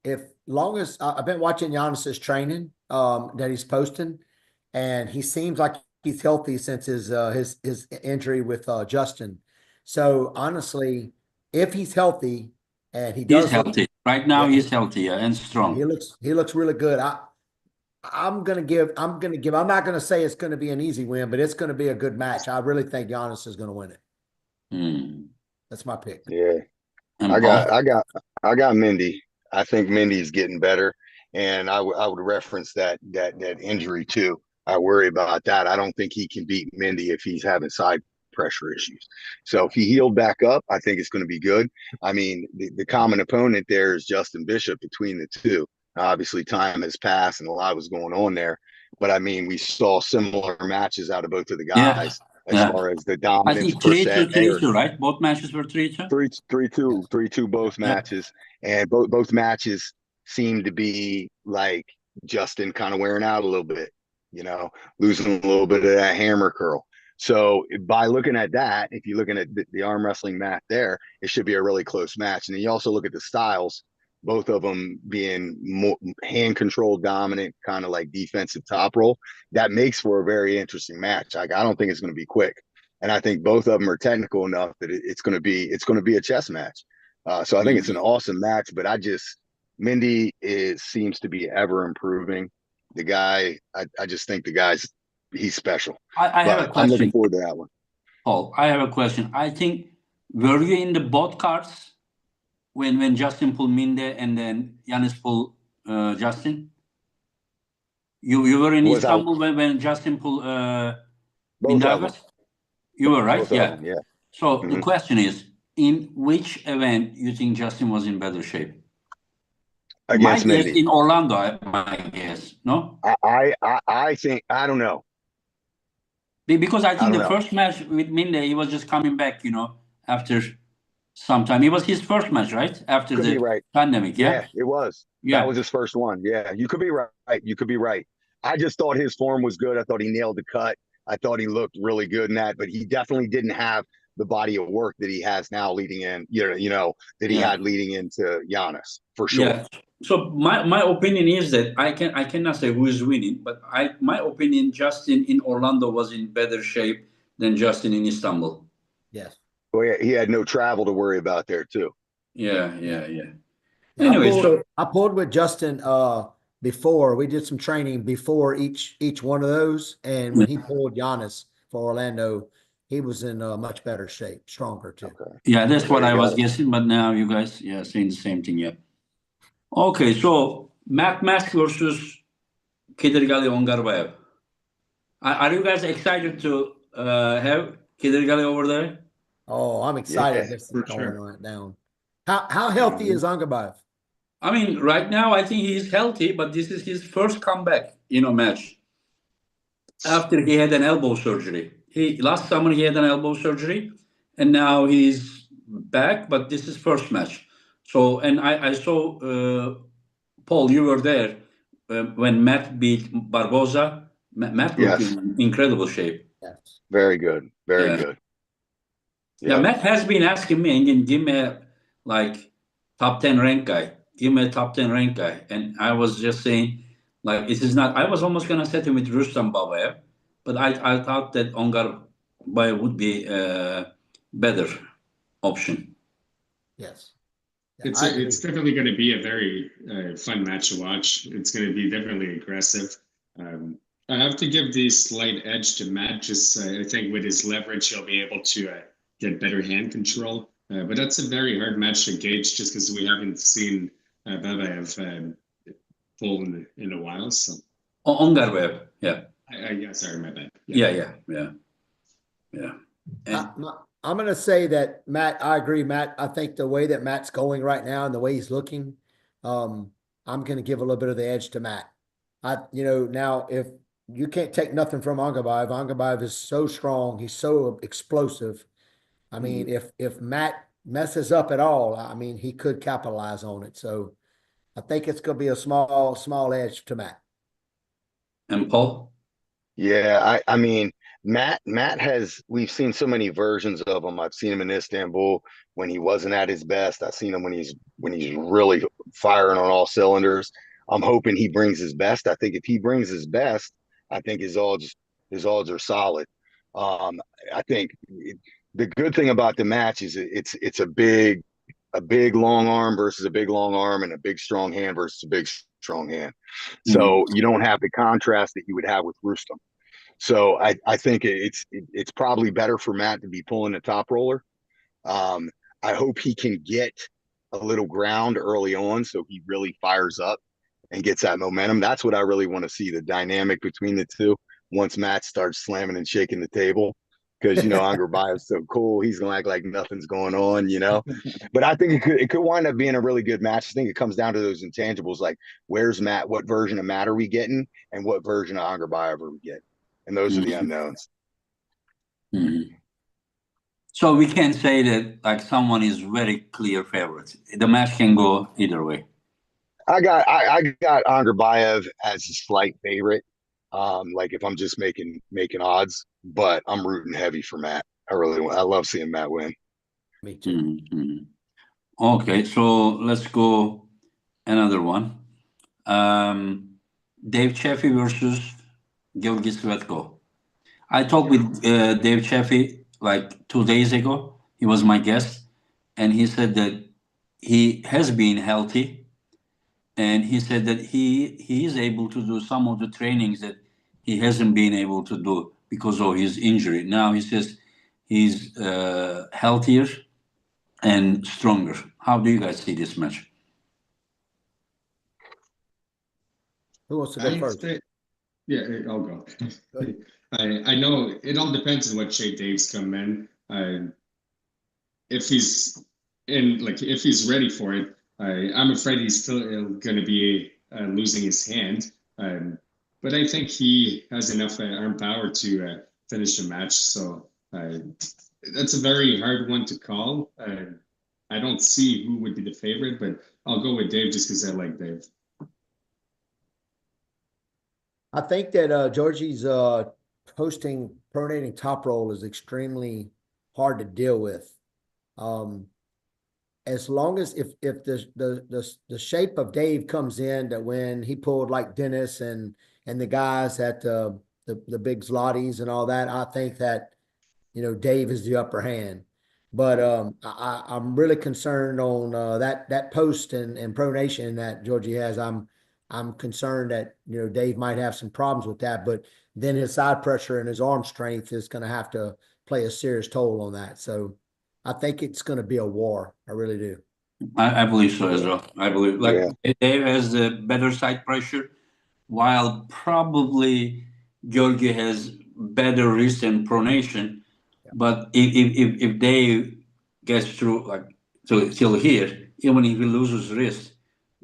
if long as I've been watching Giannis's training that he's posting, and he seems like he's healthy since his injury with Justin. So honestly, if he's healthy and he He's does healthy. Right now he's healthy and strong. he looks really good. I'm not gonna say it's gonna be an easy win, but it's gonna be a good match. I really think Giannis is gonna win it. Mm. That's my pick. Yeah. And I Paul? got Mindy. I think Mindy's getting better, and I would reference that injury too. I worry about that. I don't think he can beat Mindy if he's having side pressure issues. So if he healed back up, I think it's going to be good. I mean, the common opponent there is Justin Bishop between the two. Obviously, time has passed and a lot was going on there, but I mean, we saw similar matches out of both of the Yeah. guys as Yeah. far as the I dominance think per 3-2, se. 3-2, right? Both matches were 3-2? 3-2, 3-2 both Yeah. matches, and both matches seem to be like Justin kind of wearing out a little bit, losing a little bit of that hammer curl. So by looking at that, if you're looking at the arm wrestling match there, it should be a really close match. And then you also look at the styles, both of them being more hand control dominant, kind of like defensive top roll. That makes for a very interesting match. Like, I don't think it's going to be quick. And I think both of them are technical enough that it's going to be a chess match. So I think it's an awesome match. But Mindy seems to be ever improving. The guy, I just think the guy's he's special. I have a But I'm looking question, forward to that one. Paul. I have a question. I think, were you in the both cards when Justin pulled Minde and then Giannis pulled Justin? You were in Was I Istanbul when Justin pulled both of them? Mindaugas? You were, right? Both Yeah. of them, yeah. So the Mhm. question is, in which event you think Justin was in better shape? My Against guess Mindy. in Orlando, my guess, no? I think I don't know. Because I I think don't the know. first match with Minde, he was just coming back, after some time. It was his first match, right? After Could be the right. pandemic, yeah? Yeah, it was. That Yeah. was his first one. Yeah, you could be right. You could be right. I just thought his form was good. I thought he nailed the cut. I thought he looked really good in that, but he definitely didn't have the body of work that he has now leading in, that he Yeah. had leading into Giannis for sure. Yeah. So my opinion is that I cannot say who is winning, but my opinion, Justin in Orlando was in better shape than Justin in Istanbul. Yes. Well, he had no travel to worry about there too. Yeah. Anyway, I pulled with Justin before. We did some training before each one of those, and when he pulled Giannis for Orlando, he was in much better shape, stronger too. Okay. yeah, that's what There I you was go. guessing, but now you guys, saying the same thing, yeah. Okay, so Matt Mask versus Kedirgali Ongarbayev. Are you guys excited to have Kedirgali over there? Oh, I'm excited Yeah, this is for going sure. right down. How healthy is Ongarbayev? I mean, right now I think he's healthy, but this is his first comeback, match after he had an elbow surgery. Last summer he had an elbow surgery, and now he's back. But this is first match. So, and I saw Paul, you were there when Matt beat Barboza. Matt looked yes. in incredible shape. Yes. Very good. Very Yeah. good. Yeah, Yep. Matt has been asking me, and give me like top 10 rank guy. Give me a top 10 rank guy. And I was just saying, like, this is not, I was almost going to set him with Rustam Babayev, but I thought that Ongar Bayev would be a better option. Yes. It's definitely going to be a very fun match to watch. It's going to be definitely aggressive. I have to give the slight edge to Matt. Just I think with his leverage, he'll be able to get better hand control. But that's a very hard match to gauge, just because we haven't seen Babayev pull in a while. So Ongar Bayev, yeah. yeah, sorry, my bad. Yeah. And I'm going to say that Matt, I agree, Matt. I think the way that Matt's going right now and the way he's looking, I'm going to give a little bit of the edge to Matt. Now if you can't take nothing from Ongarbayev is so strong. He's so explosive. I mean, if Matt messes up at all, I mean, he could capitalize on it. So I think it's going to be a small edge to Matt. and Paul? Yeah, I mean, Matt we've seen so many versions of him. I've seen him in Istanbul when he wasn't at his best. I've seen him when he's really firing on all cylinders. I'm hoping he brings his best. I think if he brings his best, I think his odds are solid. I think the good thing about the match is it's a big long arm versus a big long arm, and a big strong hand versus a big strong hand. So you don't have the contrast that you would have with Rustam. So I think it's probably better for Matt to be pulling the top roller. I hope he can get a little ground early on so he really fires up and gets that momentum. That's what I really want to see, the dynamic between the two once Matt starts slamming and shaking the table. Because Ongarbayev's so cool, he's gonna act like nothing's going on, But I think it could wind up being a really good match. I think it comes down to those intangibles, like where's Matt, what version of Matt are we getting, and what version of Ongarbayev are we getting, and those are the unknowns. So we can say that like someone is very clear favorite. The match can go either way. I got Ongarbayev as a slight favorite. Like if I'm just making odds, but I'm rooting heavy for Matt. I love seeing Matt win. Me too. Okay, so let's go another one. Dave Chaffee versus Georgi Svetko. I talked with Dave Chaffee like 2 days ago. He was my guest, and he said that he has been healthy, and he said that he is able to do some of the trainings that he hasn't been able to do because of his injury. Now he says he's healthier and stronger. How do you guys see this match? Who wants to go first? Yeah, I'll go. Good. I know it all depends on what shape Dave's come in. If he's if he's ready for it, I'm afraid he's still going to be losing his hand. But I think he has enough arm power to finish the match. So that's a very hard one to call. I don't see who would be the favorite, but I'll go with Dave just because I like Dave. I think that Georgie's posting pronating top roll is extremely hard to deal with. As long as if the shape of Dave comes in, that when he pulled like Dennis and the guys at the big Zlotys and all that, I think that Dave is the upper hand. But I'm really concerned on that post and pronation that Georgie has. I'm concerned that Dave might have some problems with that, but then his side pressure and his arm strength is going to have to play a serious toll on that. So I think it's going to be a war. I really do. I believe so as well. I believe Dave has the better side pressure, while probably Georgi has better wrist and pronation. Yeah. But if Dave gets through till here, even if he loses wrist,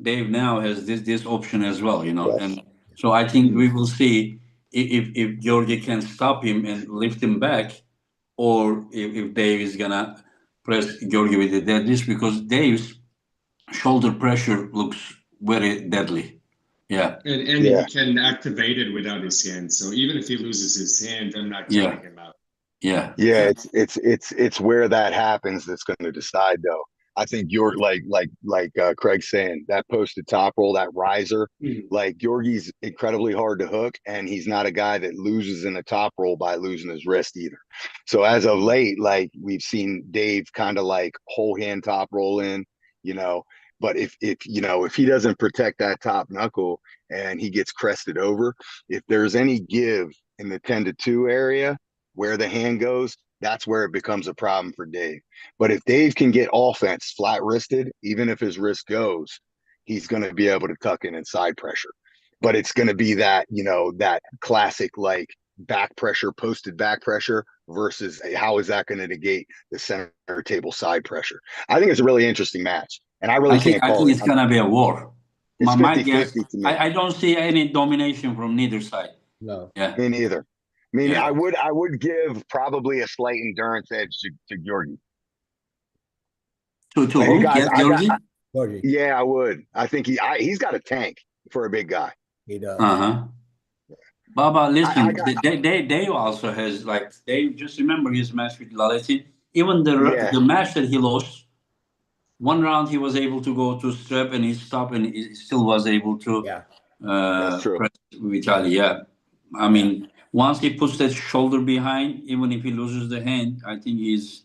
Dave now has this option as well, Yes. And so I think we will see if Georgi can stop him and lift him back, or if Dave is gonna press Georgi with the deadlift, because Dave's shoulder pressure looks very deadly. Yeah. And he can activate it without his hand. So even if he loses his hand, I'm not counting him out. Yeah. Yeah, it's where that happens that's going to decide, though. I think you're like Craig's saying, that posted top roll, that riser, like Georgi's incredibly hard to hook, and he's not a guy that loses in the top roll by losing his wrist either. So as of late, like we've seen Dave kind of like whole hand top roll in, but if he doesn't protect that top knuckle and he gets crested over, if there's any give in the 10-2 area where the hand goes, that's where it becomes a problem for Dave. But if Dave can get offense flat wristed, even if his wrist goes, he's going to be able to tuck in and side pressure. But it's going to be that, that classic like back pressure, posted back pressure versus how is that going to negate the center table side pressure? I think it's a really interesting match. And I really can't call it. I think it's going to be a war. It's My 50-50 guess, to me. I don't see any domination from neither side. No. Yeah. Me neither. I would give probably a slight endurance edge to Georgi. To who? Georgi? Georgie. Yeah, I would. I think he's got a tank for a big guy. He does. Baba, listen, Dave also has Dave. Just remember his match with Laletin. Even the match that he lost, one round he was able to go to strap and he stopped, and he still was able to. Yeah, that's true. Press Vitaly. Yeah, I mean, once he puts that shoulder behind, even if he loses the hand, I think he's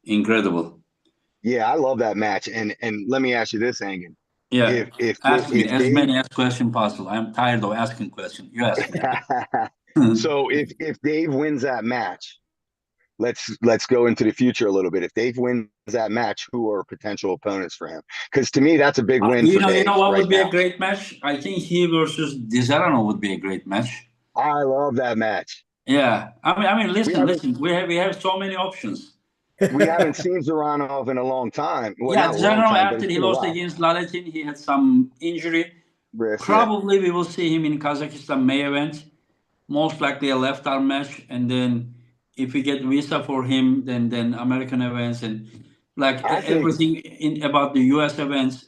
incredible. Yeah, I love that match. And let me ask you this, Engin. Yeah, ask me as many questions possible. I'm tired of asking questions. You ask me. So if Dave wins that match, let's go into the future a little bit. If Dave wins that match, who are potential opponents for him? Because to me, that's a big win for Dave. You know what right would be now. A great match? I think he versus Dizarano would be a great match. I love that match. Yeah, I mean, listen. We have so many options. We haven't seen Zaranov in a long time. Well, yeah, Zaranov after he lost against Laletin, he had some injury. Probably we will see him in Kazakhstan May event. Most likely a left arm match, and then if we get visa for him, then American events and everything about the US events.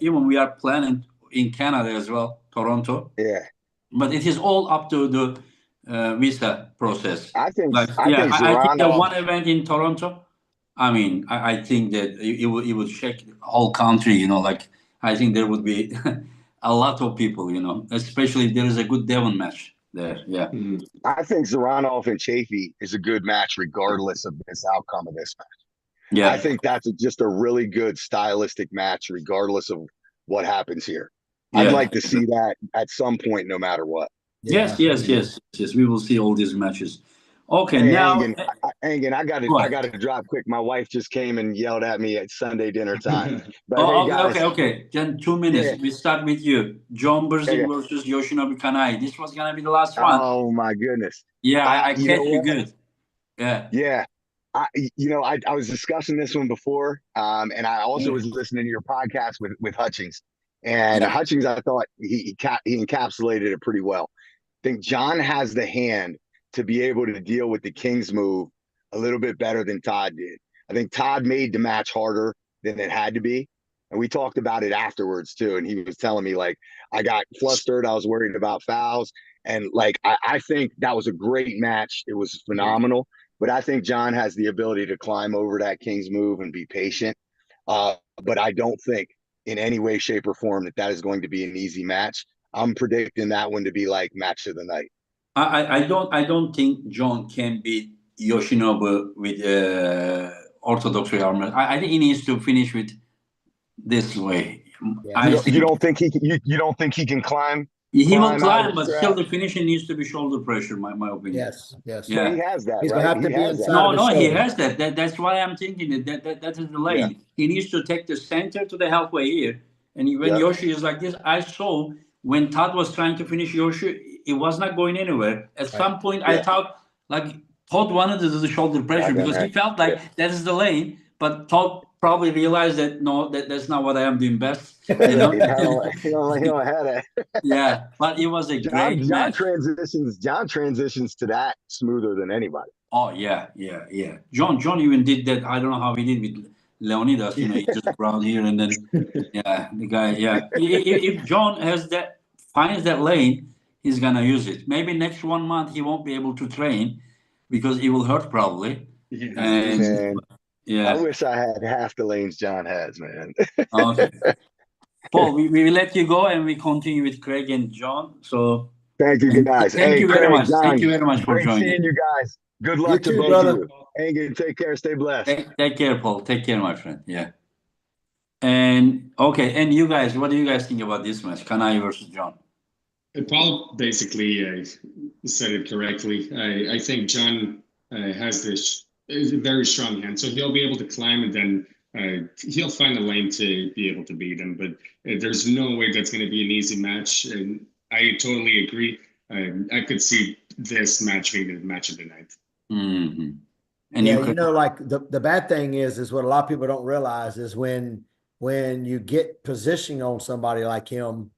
Even we are planning in Canada as well, Toronto. Yeah, but it is all up to the visa process. I think I think the one event in Toronto. I mean, I think that it would shake the whole country. I think there would be a lot of people. Especially if there is a good Devon match there. Yeah. I think Zaranov and Chafee is a good match regardless of this outcome of this match. Yeah. I think that's just a really good stylistic match regardless of what happens here. Yeah. I'd like to see that at some point, no matter what. Yes, Yeah. yes, yes, yes. We will see all these matches. Okay, Hey, now Angan, go I ahead. gotta drop quick. My wife just came and yelled at me at Sunday dinner time. But hey, Oh, okay, guys, okay, okay. Then 2 minutes. yeah, We start with you. John yeah. Burzing versus Yoshinobu Kanai. This was gonna be the last one. Oh my goodness. Yeah, I You know catch you what? good. Yeah. Yeah. I was discussing this one before, and I also was listening to your podcast with Hutchings, and Yeah. Hutchings, I thought he encapsulated it pretty well. I think John has the hand to be able to deal with the King's move a little bit better than Todd did. I think Todd made the match harder than it had to be, and we talked about it afterwards too. And he was telling me like I got flustered, I was worried about fouls, and like I think that was a great match. It was phenomenal. But I think John has the ability to climb over that King's move and be patient. But I don't think in any way, shape, or form that is going to be an easy match. I'm predicting that one to be like match of the night. I don't think John can beat Yoshinobu with orthodox armor. I think he needs to finish with this way. Yeah. I You think don't think you don't think he can climb he will out of climb, the but still strap? the finishing needs to be shoulder pressure, my opinion. Yes. Yes. But he Yeah. has that, He's gonna right? have to He be has that. inside of No, his he shoulder. has that. That's why I'm thinking that is the Yeah. lane. He needs to take the center to the halfway here. And when Yep. Yoshi is like this, I saw when Todd was trying to finish Yoshi, it was not going anywhere. At Right. some point, I Yeah. thought like Todd wanted to do the shoulder pressure because he felt like that is the lane. But Todd probably realized that no, that's not what I am doing best. You know? He don't have that. Yeah, but it was a great match. John transitions to that smoother than anybody. Oh yeah, yeah, yeah. John even did that. I don't know how he did with Leonidas. He just grabbed here and then yeah, the guy. Yeah, if John finds that lane, he's gonna use it. Maybe next 1 month he won't be able to train because he will hurt probably. Yeah. And Man, I yeah, wish I had half the lanes John has, man. okay. Paul, we will let you go and we continue with Craig and John. So Thank you, guys. thank Hey, you very Craig, much. John, Thank you very much for great joining. seeing you guys. Good You luck to too, both brother. of you. Angan, take care. Stay blessed. Take care, Paul. Take care, my friend. Yeah. And okay, and you guys, what do you guys think about this match, Kanai versus John? Paul basically said it correctly. I think John has this is a very strong hand, so he'll be able to climb and then he'll find a lane to be able to beat him. But there's no way that's going to be an easy match, and I totally agree. I could see this match being the match of the night. Mm-hmm. And Yeah, you like the bad thing is what a lot of people don't realize is when you get positioning on somebody like him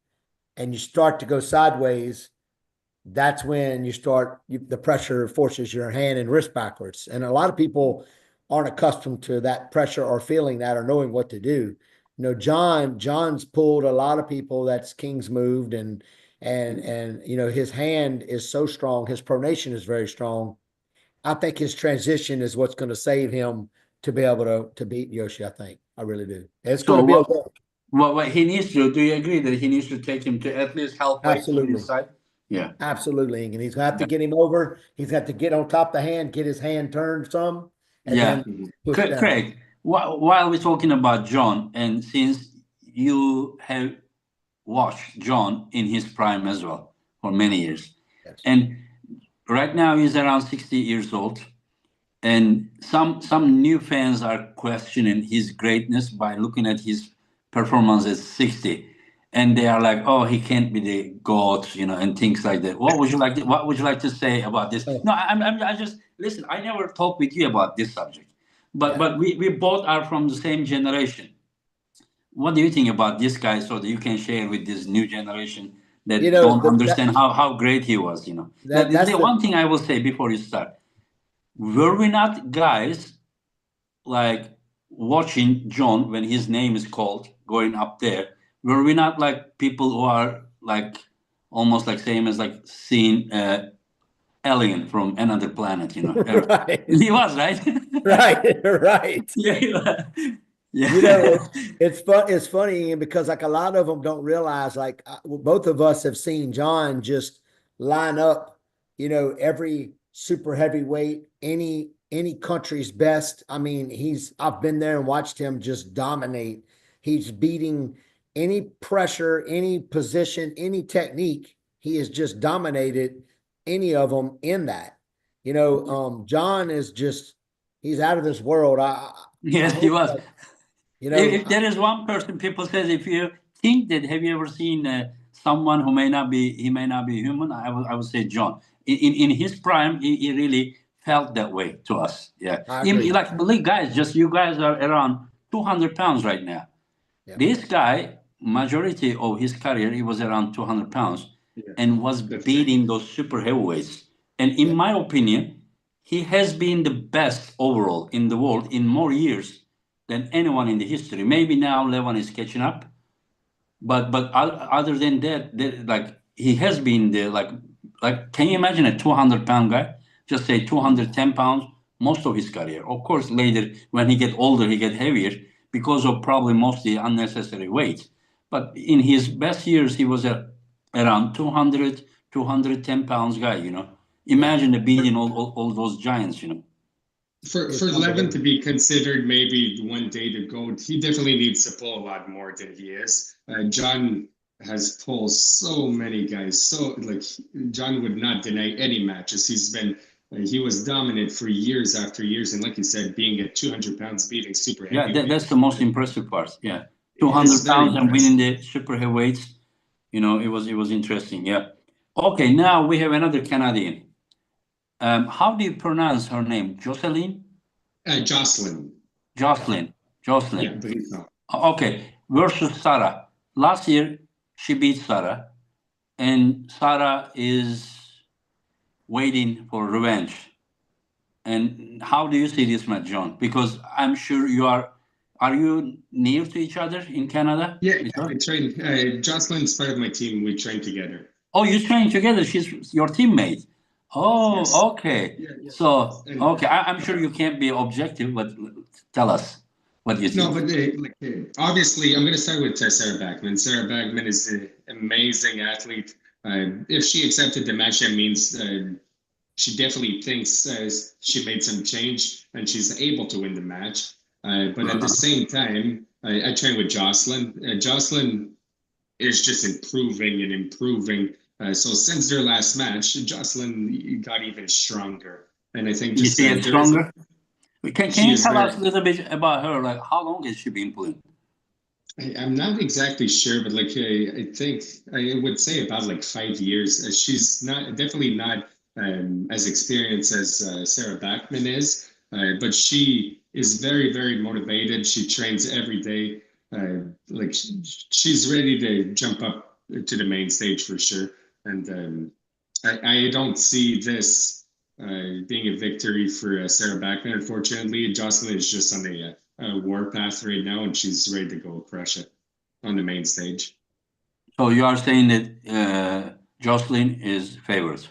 and you start to go sideways, that's when the pressure forces your hand and wrist backwards. And a lot of people aren't accustomed to that pressure or feeling that or knowing what to do. John's pulled a lot of people that's King's moved and his hand is so strong. His pronation is very strong. I think his transition is what's going to save him to be able to beat Yoshi. I think I really do. It's going to be okay. what he needs to do you agree that he needs to take him to at least halfway to his side? Yeah, absolutely. And he's going to have to get him over. He's got to get on top of the hand, get his hand turned some, and then push down. Craig, while we're talking about John, and since you have watched John in his prime as well for many years, Yes. and right now he's around 60 years old, and some new fans are questioning his greatness by looking at his performance at 60, and they are like, "Oh, he can't be the GOAT," and things like that. What would you like to say about this? No, I just listen. I never talked with you about this subject, but we both are from the same generation. What do you think about this guy, so that you can share with this new generation that don't understand how great he was? That's the one thing I will say before you start. Were we not guys like watching John when his name is called going up there? Were we not like people who are like almost like same as like seeing alien from another planet? Right. He was right. right. Yeah. It's funny because like a lot of them don't realize like both of us have seen John just line up, every super heavyweight, any country's best. I mean, I've been there and watched him just dominate. He's beating any pressure, any position, any technique. he has just dominated any of them in that. You know, John is just, he's out of this world. Yes, he was. You know, If there is one person, people says, if you think that, have you ever seen someone who may not be, he may not be human? I would say John. In his prime, he really felt that way to us. Yeah, I agree. like believe guys, just you guys are around 200 pounds right now. Yeah. This guy, majority of his career, he was around 200 pounds and was beating those super heavyweights. And in my opinion, he has been the best overall in the world in more years than anyone in the history. Maybe now Levan is catching up, but other than that, like he has been there. Like can you imagine a 200-pound guy? Just say 210 pounds most of his career. Of course, later when he get older, he get heavier because of probably mostly unnecessary weight. But in his best years, he was around 200, 210 pounds guy. You know, imagine the beating all those giants. You know. For Levan to be considered maybe one day the GOAT, he definitely needs to pull a lot more than he is. John has pulled so many guys. So like John would not deny any matches. He was dominant for years after years, and like you said, being at 200 pounds, beating super heavy. Yeah, that's the most impressive part. Yeah, 200 pounds and winning the super heavyweights. You know, it was interesting. Yeah. Okay, now we have another Canadian. How do you pronounce her name? Joslyn? Joslyn. Joslyn. Yeah, but he's not. Okay, versus Sarah. Last year, she beat Sarah, and Sarah is waiting for revenge. And how do you see this match, John? Because I'm sure you are you near to each other in Canada? Yeah, we train. Joslyn's part of my team. We train together. Oh, you train together. She's your teammate. Oh, yes. Okay. Yeah. So, okay, I'm sure you can't be objective, but tell us what you think. No, but obviously, I'm going to start with Sarah Backman. Sarah Backman is an amazing athlete. If she accepted the match, that means she definitely thinks she made some change and she's able to win the match. But at the same time, I train with Joslyn. Joslyn is just improving and improving. So since their last match, Joslyn got even stronger. And I think just you see it stronger. Can you tell us a little bit about her? Like, how long has she been playing? I'm not exactly sure, but like I think I would say about like 5 years. She's definitely not as experienced as Sarah Backman is, but she is very, very motivated. She trains every day. Like she's ready to jump up to the main stage for sure. And I don't see this being a victory for Sarah Backman. Unfortunately, Joslyn is just on a warpath right now, and she's ready to go crush it on the main stage. So you are saying that Joslyn is favored?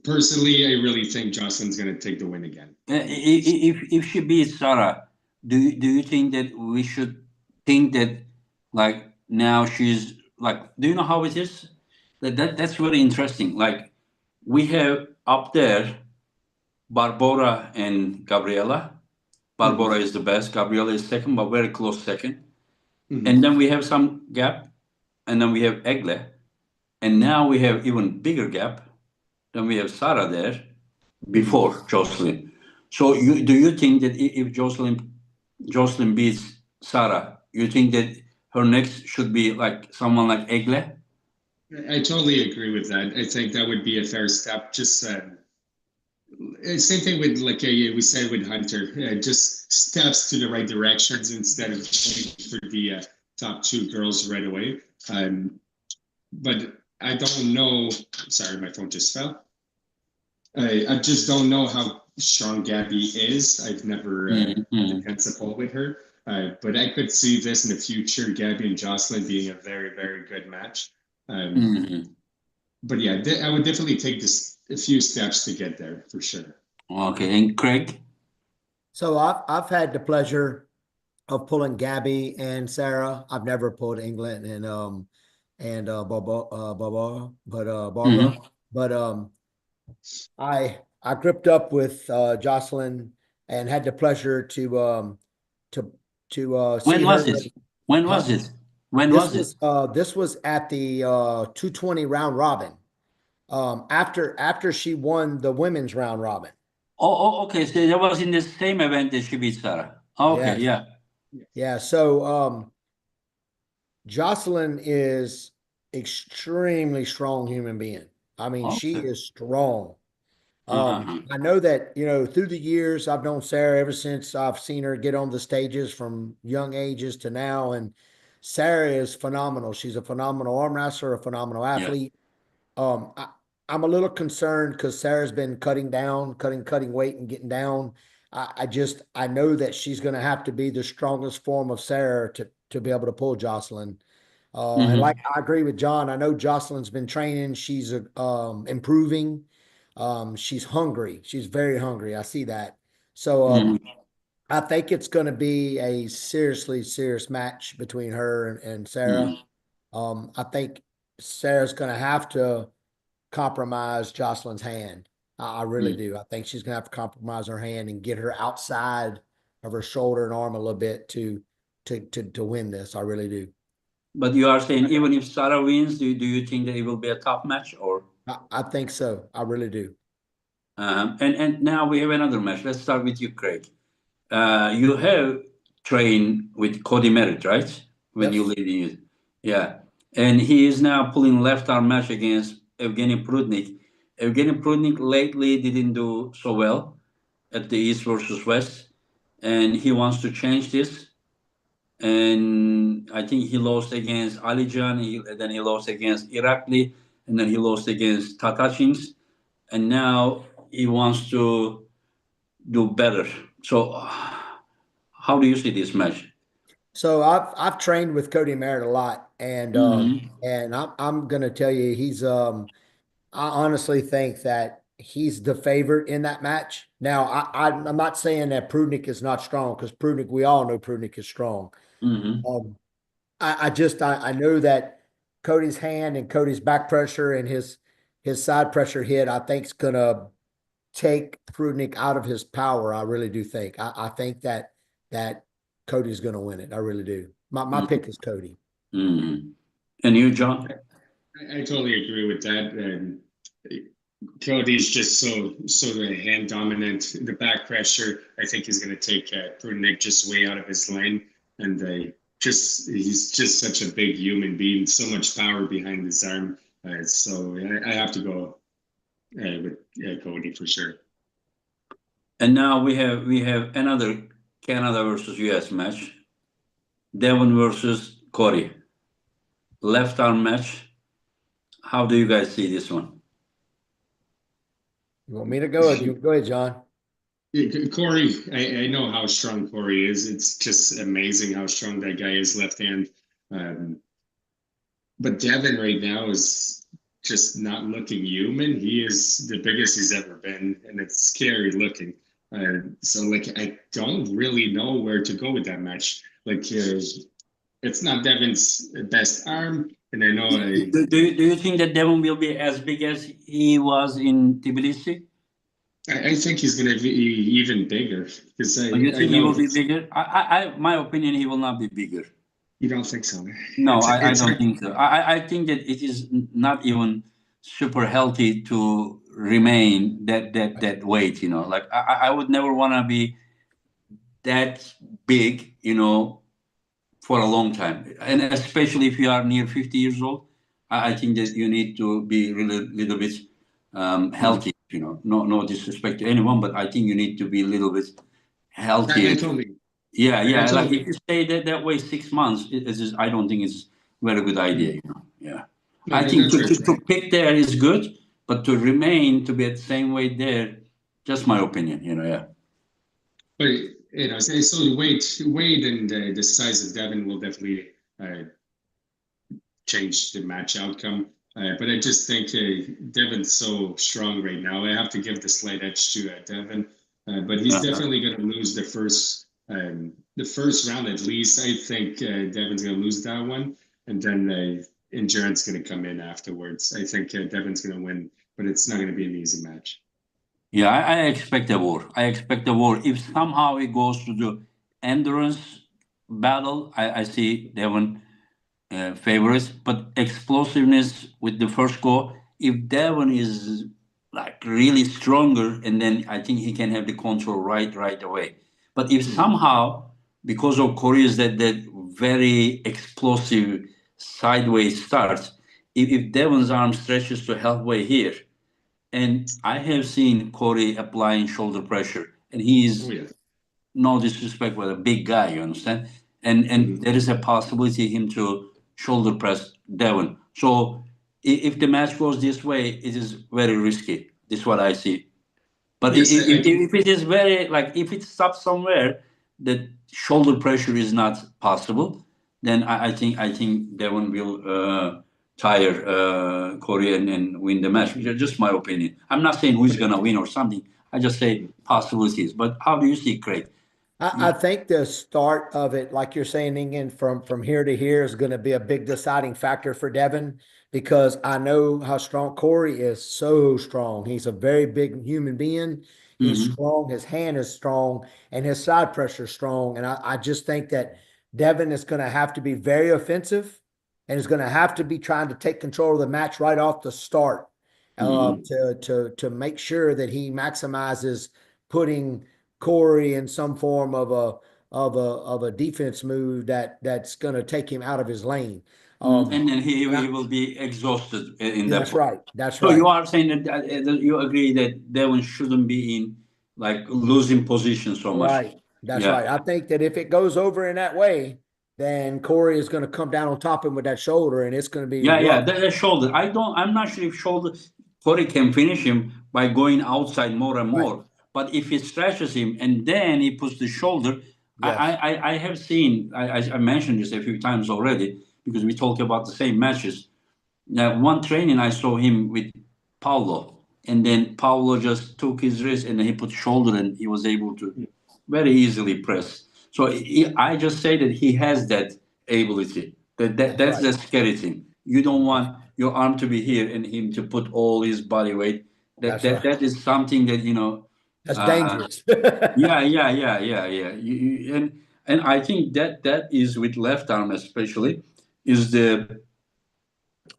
Personally, I really think Joslyn's going to take the win again. If she beats Sarah, do you think that we should think that like now she's like, do you know how it is? That's very interesting. Like we have up there Barbora and Gabriela. Barbora is the best. Gabriela is second, but very close second. And then we have some gap, and then we have Egle, and now we have even bigger gap. Then we have Sarah there before Joslyn. So do you think that if Joslyn beats Sarah, you think that her next should be like someone like Egle? I totally agree with that. I think that would be a fair step. Just same thing with like we said with Hunter, just steps to the right directions instead of for the top two girls right away. But I don't know. Sorry, my phone just fell. I just don't know how strong Gabby is. I've never had a chance to pull with her. But I could see this in the future, Gabby and Joslyn being a very, very good match. But yeah, I would definitely take a few steps to get there for sure. Okay, and Craig? So I've had the pleasure of pulling Gabby and Sarah. I've never pulled England and Barbara, but I gripped up with Joslyn and had the pleasure to see when was her. it? When was it? When was it? This was at the 220 round robin. After she won the women's round robin. Okay. So that was in the same event that she beat Sarah. Okay, Yes. Yeah. So Joslyn is extremely strong human being. I mean, she is strong. I know that, through the years, I've known Sarah ever since I've seen her get on the stages from young ages to now. And Sarah is phenomenal. She's a phenomenal arm wrestler, a phenomenal athlete. I'm a little concerned because Sarah's been cutting down, cutting weight and getting down. I know that she's going to have to be the strongest form of Sarah to be able to pull Joslyn. And like I agree with John, I know Joslyn's been training. She's improving. She's hungry. She's very hungry. I see that. So I think it's going to be a serious match between her and Sarah. I think Sarah's going to have to compromise Joslyn's hand. I really do. I think she's going to have to compromise her hand and get her outside of her shoulder and arm a little bit to win this. I really do. But you are saying even if Sarah wins, do you think that it will be a tough match or? I think so. I really do. And now we have another match. Let's start with you, Craig. You have trained with Cody Merritt, right? When you leading it. Yeah. And he is now pulling left arm match against Evgeny Prudnik. Evgeny Prudnik lately didn't do so well at the East versus West. And he wants to change this. And I think he lost against Alijan, then he lost against Irakli, and then he lost against Tatachins. And now he wants to do better. So how do you see this match? So I've trained with Cody Merritt a lot, and I'm gonna tell you I honestly think that he's the favorite in that match. Now I'm not saying that Prudnik is not strong, because we all know Prudnik is strong. I know that Cody's hand and Cody's back pressure and his side pressure hit, I think, is gonna take Prudnik out of his power. I really do think. I think that Cody's going to win it. I really do. My pick is Cody. And you, John? I totally agree with that. And Cody's just so hand dominant. The back pressure, I think, is going to take Prudnik just way out of his lane. And he's just such a big human being, so much power behind his arm. So I have to go with Cody for sure. And now we have another Canada versus US match. Devon versus Cory. Left arm match. How do you guys see this one? You want me to go? Go ahead, John. Cory, I know how strong Cory is. It's just amazing how strong that guy is left hand. But Devon right now is just not looking human. He is the biggest he's ever been, and it's scary looking. So I don't really know where to go with that match. It's not Devon's best arm, and I know. Do you think that Devon will be as big as he was in Tbilisi? I think he's going to be even bigger. You think he will be bigger? My opinion, he will not be bigger. You don't think so? No, I don't think so. I think that it is not even super healthy to remain that weight. I would never want to be that big, for a long time, and especially if you are near 50 years old. I think that you need to be really little bit healthy. No disrespect to anyone, but I think you need to be a little bit healthy. Yeah. Like if you stay that way 6 months, I don't think it's a very good idea. Yeah. I think to pick there is good, but to remain to be at the same weight there, just my opinion. Yeah. But so the weight and the size of Devon will definitely change the match outcome. But I just think Devon's so strong right now. I have to give the slight edge to Devon. But he's definitely going to lose the first round at least. I think Devon's going to lose that one, and then endurance going to come in afterwards. I think Devon's going to win, but it's not going to be an easy match. Yeah, I expect a war. If somehow it goes to the endurance battle, I see Devon favorites, but explosiveness with the first go. If Devon is like really stronger, and then I think he can have the control right away. But if somehow, because of Korea's that very explosive sideways starts, if Devon's arm stretches to halfway here, and I have seen Corey applying shoulder pressure, and he's no disrespect, but a big guy, you understand? And there is a possibility him to shoulder press Devon. So if the match goes this way, it is very risky. This is what I see. But Yes, if it is very like if it stops somewhere, that shoulder pressure is not possible, then I think Devon will tire Corey and win the match. Just my opinion. I'm not saying who's gonna win or something. I just say possibilities. But how do you see, Craig? I think the start of it, like you're saying, Ingen, from here to here is going to be a big deciding factor for Devon, because I know how strong Corey is. So strong. He's a very big human being. He's strong. His hand is strong, and his side pressure is strong. And I just think that Devon is going to have to be very offensive, and is going to have to be trying to take control of the match right off the start, to make sure that he maximizes putting Corey in some form of a defense move that's going to take him out of his lane. And then he will be exhausted in that. That's right. That's so right. you are saying that you agree that Devon shouldn't be in like losing position so much. Right. That's right. I think that if it goes over in that way, then Corey is going to come down on top of him with that shoulder, and it's going to be rough. The shoulder. I'm not sure if shoulder Corey can finish him by going outside more and more. But if he stretches him and then he puts the shoulder, I have seen, I mentioned this a few times already because we talk about the same matches. Now, one training I saw him with Paulo, and then Paulo just took his wrist and then he put shoulder and he was able to very easily press. So I just say that he has that ability. That's the scary thing. You don't want your arm to be here and him to put all his body weight. That is something that that's dangerous. And I think that is with left arm especially is the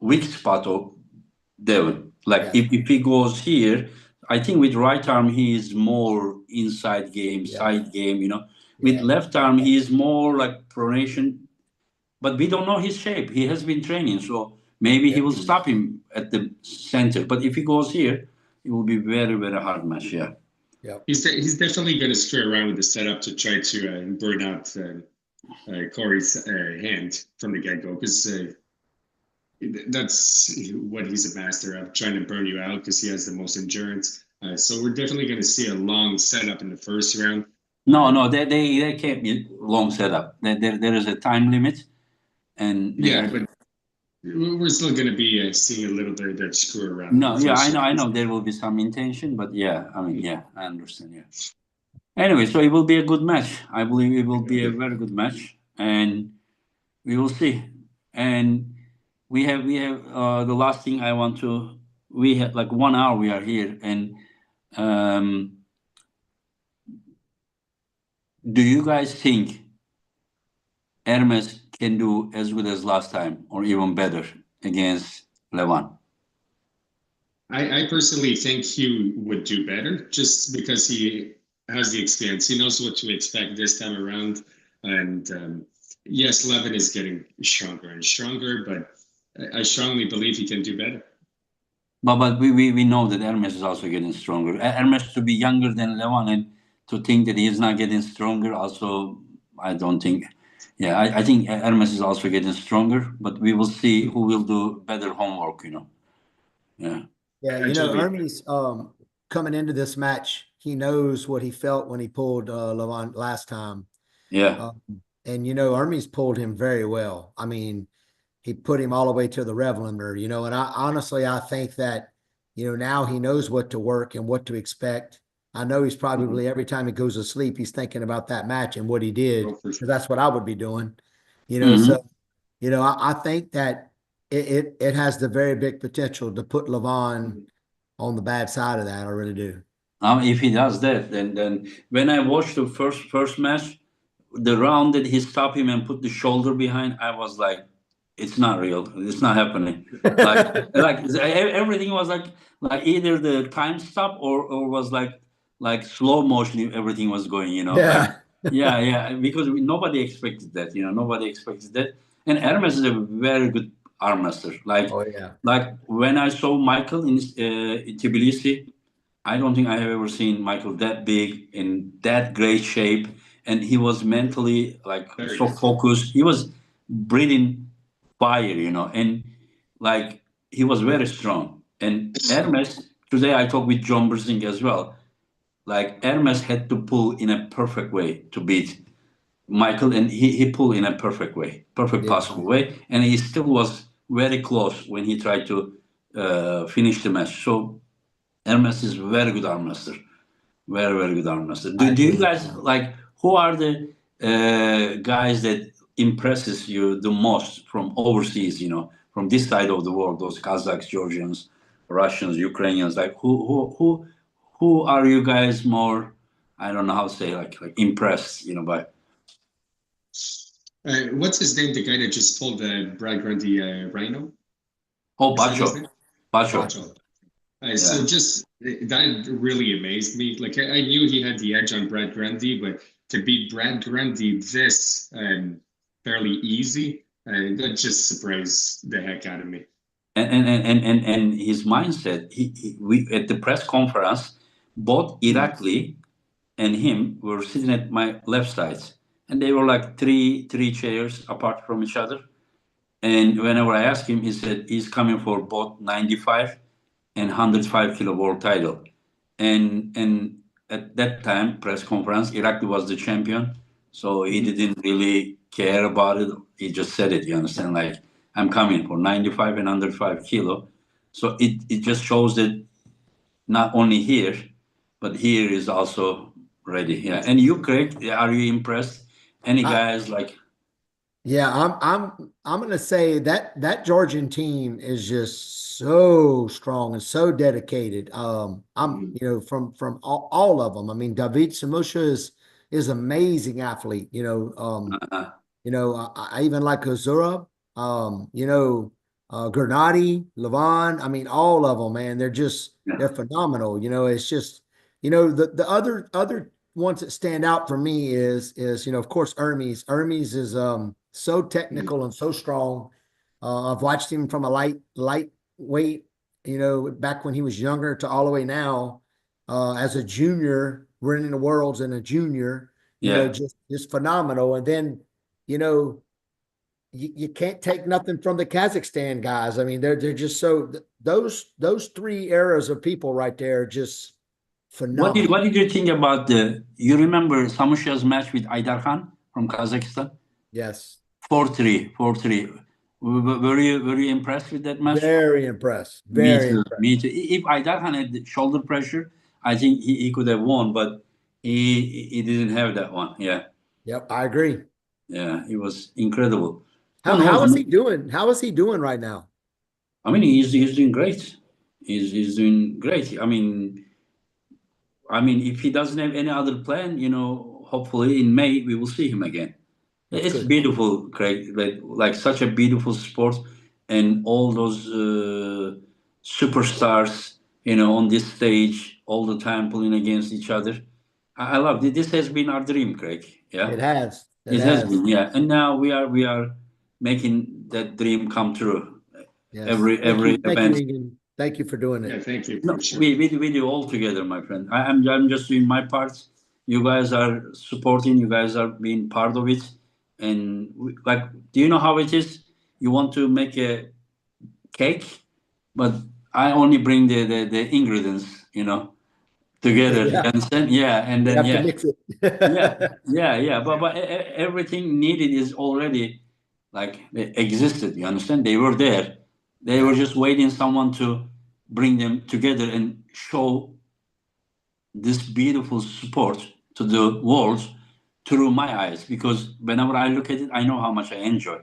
weak spot of Devon. Like if he goes here, I think with right arm he is more inside game, side game. With left arm he is more like pronation, but we don't know his shape. He has been training, so maybe he will stop him at the center. But if he goes here, it will be very very hard match. Yeah. He's definitely going to screw around with the setup to try to burn out Corey's hand from the get-go, because that's what he's a master of, trying to burn you out because he has the most endurance. So we're definitely going to see a long setup in the first round. No, they can't be long setup. There is a time limit, and but we're still going to be seeing a little bit of that screw around. No, I know there will be some intention, but I understand. Yeah. Anyway, so it will be a good match. I believe it will be a very good match, and we will see. And we have the last thing I want to. We have like 1 hour. We are here, and do you guys think Hermes can do as good as last time, or even better against Levan? I personally think he would do better, just because he has the experience. He knows what to expect this time around. And yes, Levan is getting stronger and stronger, but I strongly believe he can do better. But we know that Hermes is also getting stronger. Hermes to be younger than Levan and to think that he is not getting stronger also, I don't think. Yeah, I think Hermes is also getting stronger, but we will see who will do better homework, Yeah. Yeah, Hermes coming into this match, he knows what he felt when he pulled Levan last time. Yeah. And Hermes pulled him very well. I mean, he put him all the way to the Revelander, and I think that, now he knows what to work and what to expect. I know he's probably every time he goes to sleep, he's thinking about that match and what he did. Because that's what I would be doing, So, I think that it has the very big potential to put Levan on the bad side of that. I really do. If he does that, then when I watched the first match, the round that he stopped him and put the shoulder behind, I was like, it's not real. It's not happening. Like everything was like either the time stop or was like slow motion. Everything was going, Yeah. yeah, because nobody expected that. Nobody expected that. And Hermes is a very good arm wrestler. Oh yeah. Like when I saw Michael in Tbilisi, I don't think I have ever seen Michael that big in that great shape, and he was mentally like Very so good. focused. He was breathing fire, and like he was very strong. And Hermes, today I talked with John Brzing as well. Like Hermes had to pull in a perfect way to beat Michael, and he pulled in a perfect way, perfect Yeah. possible way, and he still was very close when he tried to finish the match. So Hermes is very good arm wrestler. Very, very good arm wrestler. I Do you agree. guys like who are the guys that impresses you the most from overseas? From this side of the world, those Kazakhs, Georgians, Russians, Ukrainians. Like who are you guys more? I don't know how to say like impressed. By What's his name? The guy that just pulled Brad Grundy Rhino? oh Is that his Bacho, name? Bacho. Bacho. Yeah. So just that really amazed me. Like I knew he had the edge on Brad Grundy, but to beat Brad Grundy this fairly easy, that just surprised the heck out of me. And his mindset. We at the press conference, both Irakli and him were sitting at my left side, and they were like three chairs apart from each other. And whenever I asked him, he said he's coming for both 95 and 105 kilo world title. And at that time press conference, Irakli was the champion, so he didn't really care about it. He just said it. You understand? Like I'm coming for 95 and 105 kilo. So it just shows that not only here, but here is also ready. Yeah. And you, Craig, are you impressed? Any I, guys like? yeah, I'm gonna say that Georgian team is just so strong and so dedicated. I'm from all of them. I mean, David Samusha is amazing athlete. Uh, I even like Kozura. Gernati, Levan. I mean, all of them, man. They're yeah. phenomenal. It's just the other ones that stand out for me is of course Hermes. Hermes is so technical and so strong. I've watched him from a lightweight, back when he was younger to all the way now, as a junior, running the worlds and a junior, Yeah. just phenomenal. And then, you know, you can't take nothing from the Kazakhstan guys. I mean, they're just so those three eras of people right there are just phenomenal. What did you think about you remember Samusha's match with Aydar Khan from Kazakhstan? Yes. 4-3, 4-3. Were you impressed with that match? Very impressed. Me Very too. impressed. Me too. If Aydar Khan had the shoulder pressure, I think he could have won, but he didn't have that one. Yeah. Yep, I agree. Yeah. It was incredible. Who How knows? is he doing? How is he doing right now? I mean, he's doing great. He's doing great. I mean, if he doesn't have any other plan, hopefully in May we will see him again. That's It's good. beautiful, Craig. Like such a beautiful sport, and all those superstars, on this stage all the time pulling against each other. I love it. This has been our dream, Craig. Yeah, It has. It it has has. been. Yeah, and now we are making that dream come true. Yes. Every Thank you, event. Egan. Thank you for doing Yeah, it. thank you No, for sure. we do all together, my friend. I'm just doing my part. You guys are supporting. You guys are being part of it. And like, do you know how it is? You want to make a cake, but I only bring the ingredients, together. You Yeah, understand? Yeah, and you then have to yeah, mix it. yeah, yeah. But everything needed is already like they existed. You understand? They were there. They were Yeah. just waiting someone to bring them together and show this beautiful sport to the world through my eyes. Because whenever I look at it, I know how much I enjoy.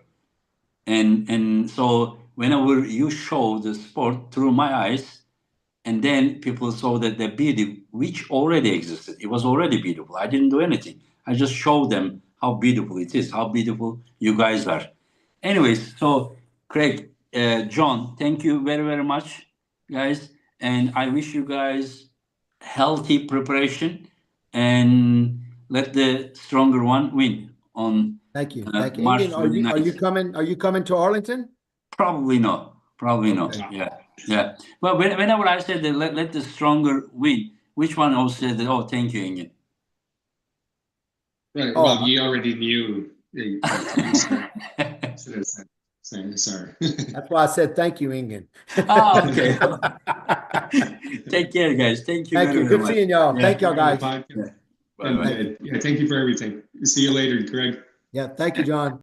And so whenever you show the sport through my eyes, and then people saw that the beauty which already existed, it was already beautiful. I didn't do anything. I just showed them how beautiful it is, how beautiful you guys are. Anyways, so Craig, John, thank you very, very much, guys. And I wish you guys healthy preparation and let the stronger one win on Thank you. Thank you. March Ingen, are you 29th. coming to Arlington? Probably not. Probably not. Okay. Yeah. Yeah. Well, whenever I said that let the stronger win, which one also said that, oh, thank you, Ingen? Right. Oh, Well, you already knew. Sorry. that's why I said thank you, Ingen. Oh, okay. Take care, guys. Thank you Thank very, you. very Good much. seeing y'all. Yeah. Thank y'all, guys. Yeah. And Bye-bye. yeah, thank you for everything. See you later, Greg. Yeah, thank you, John.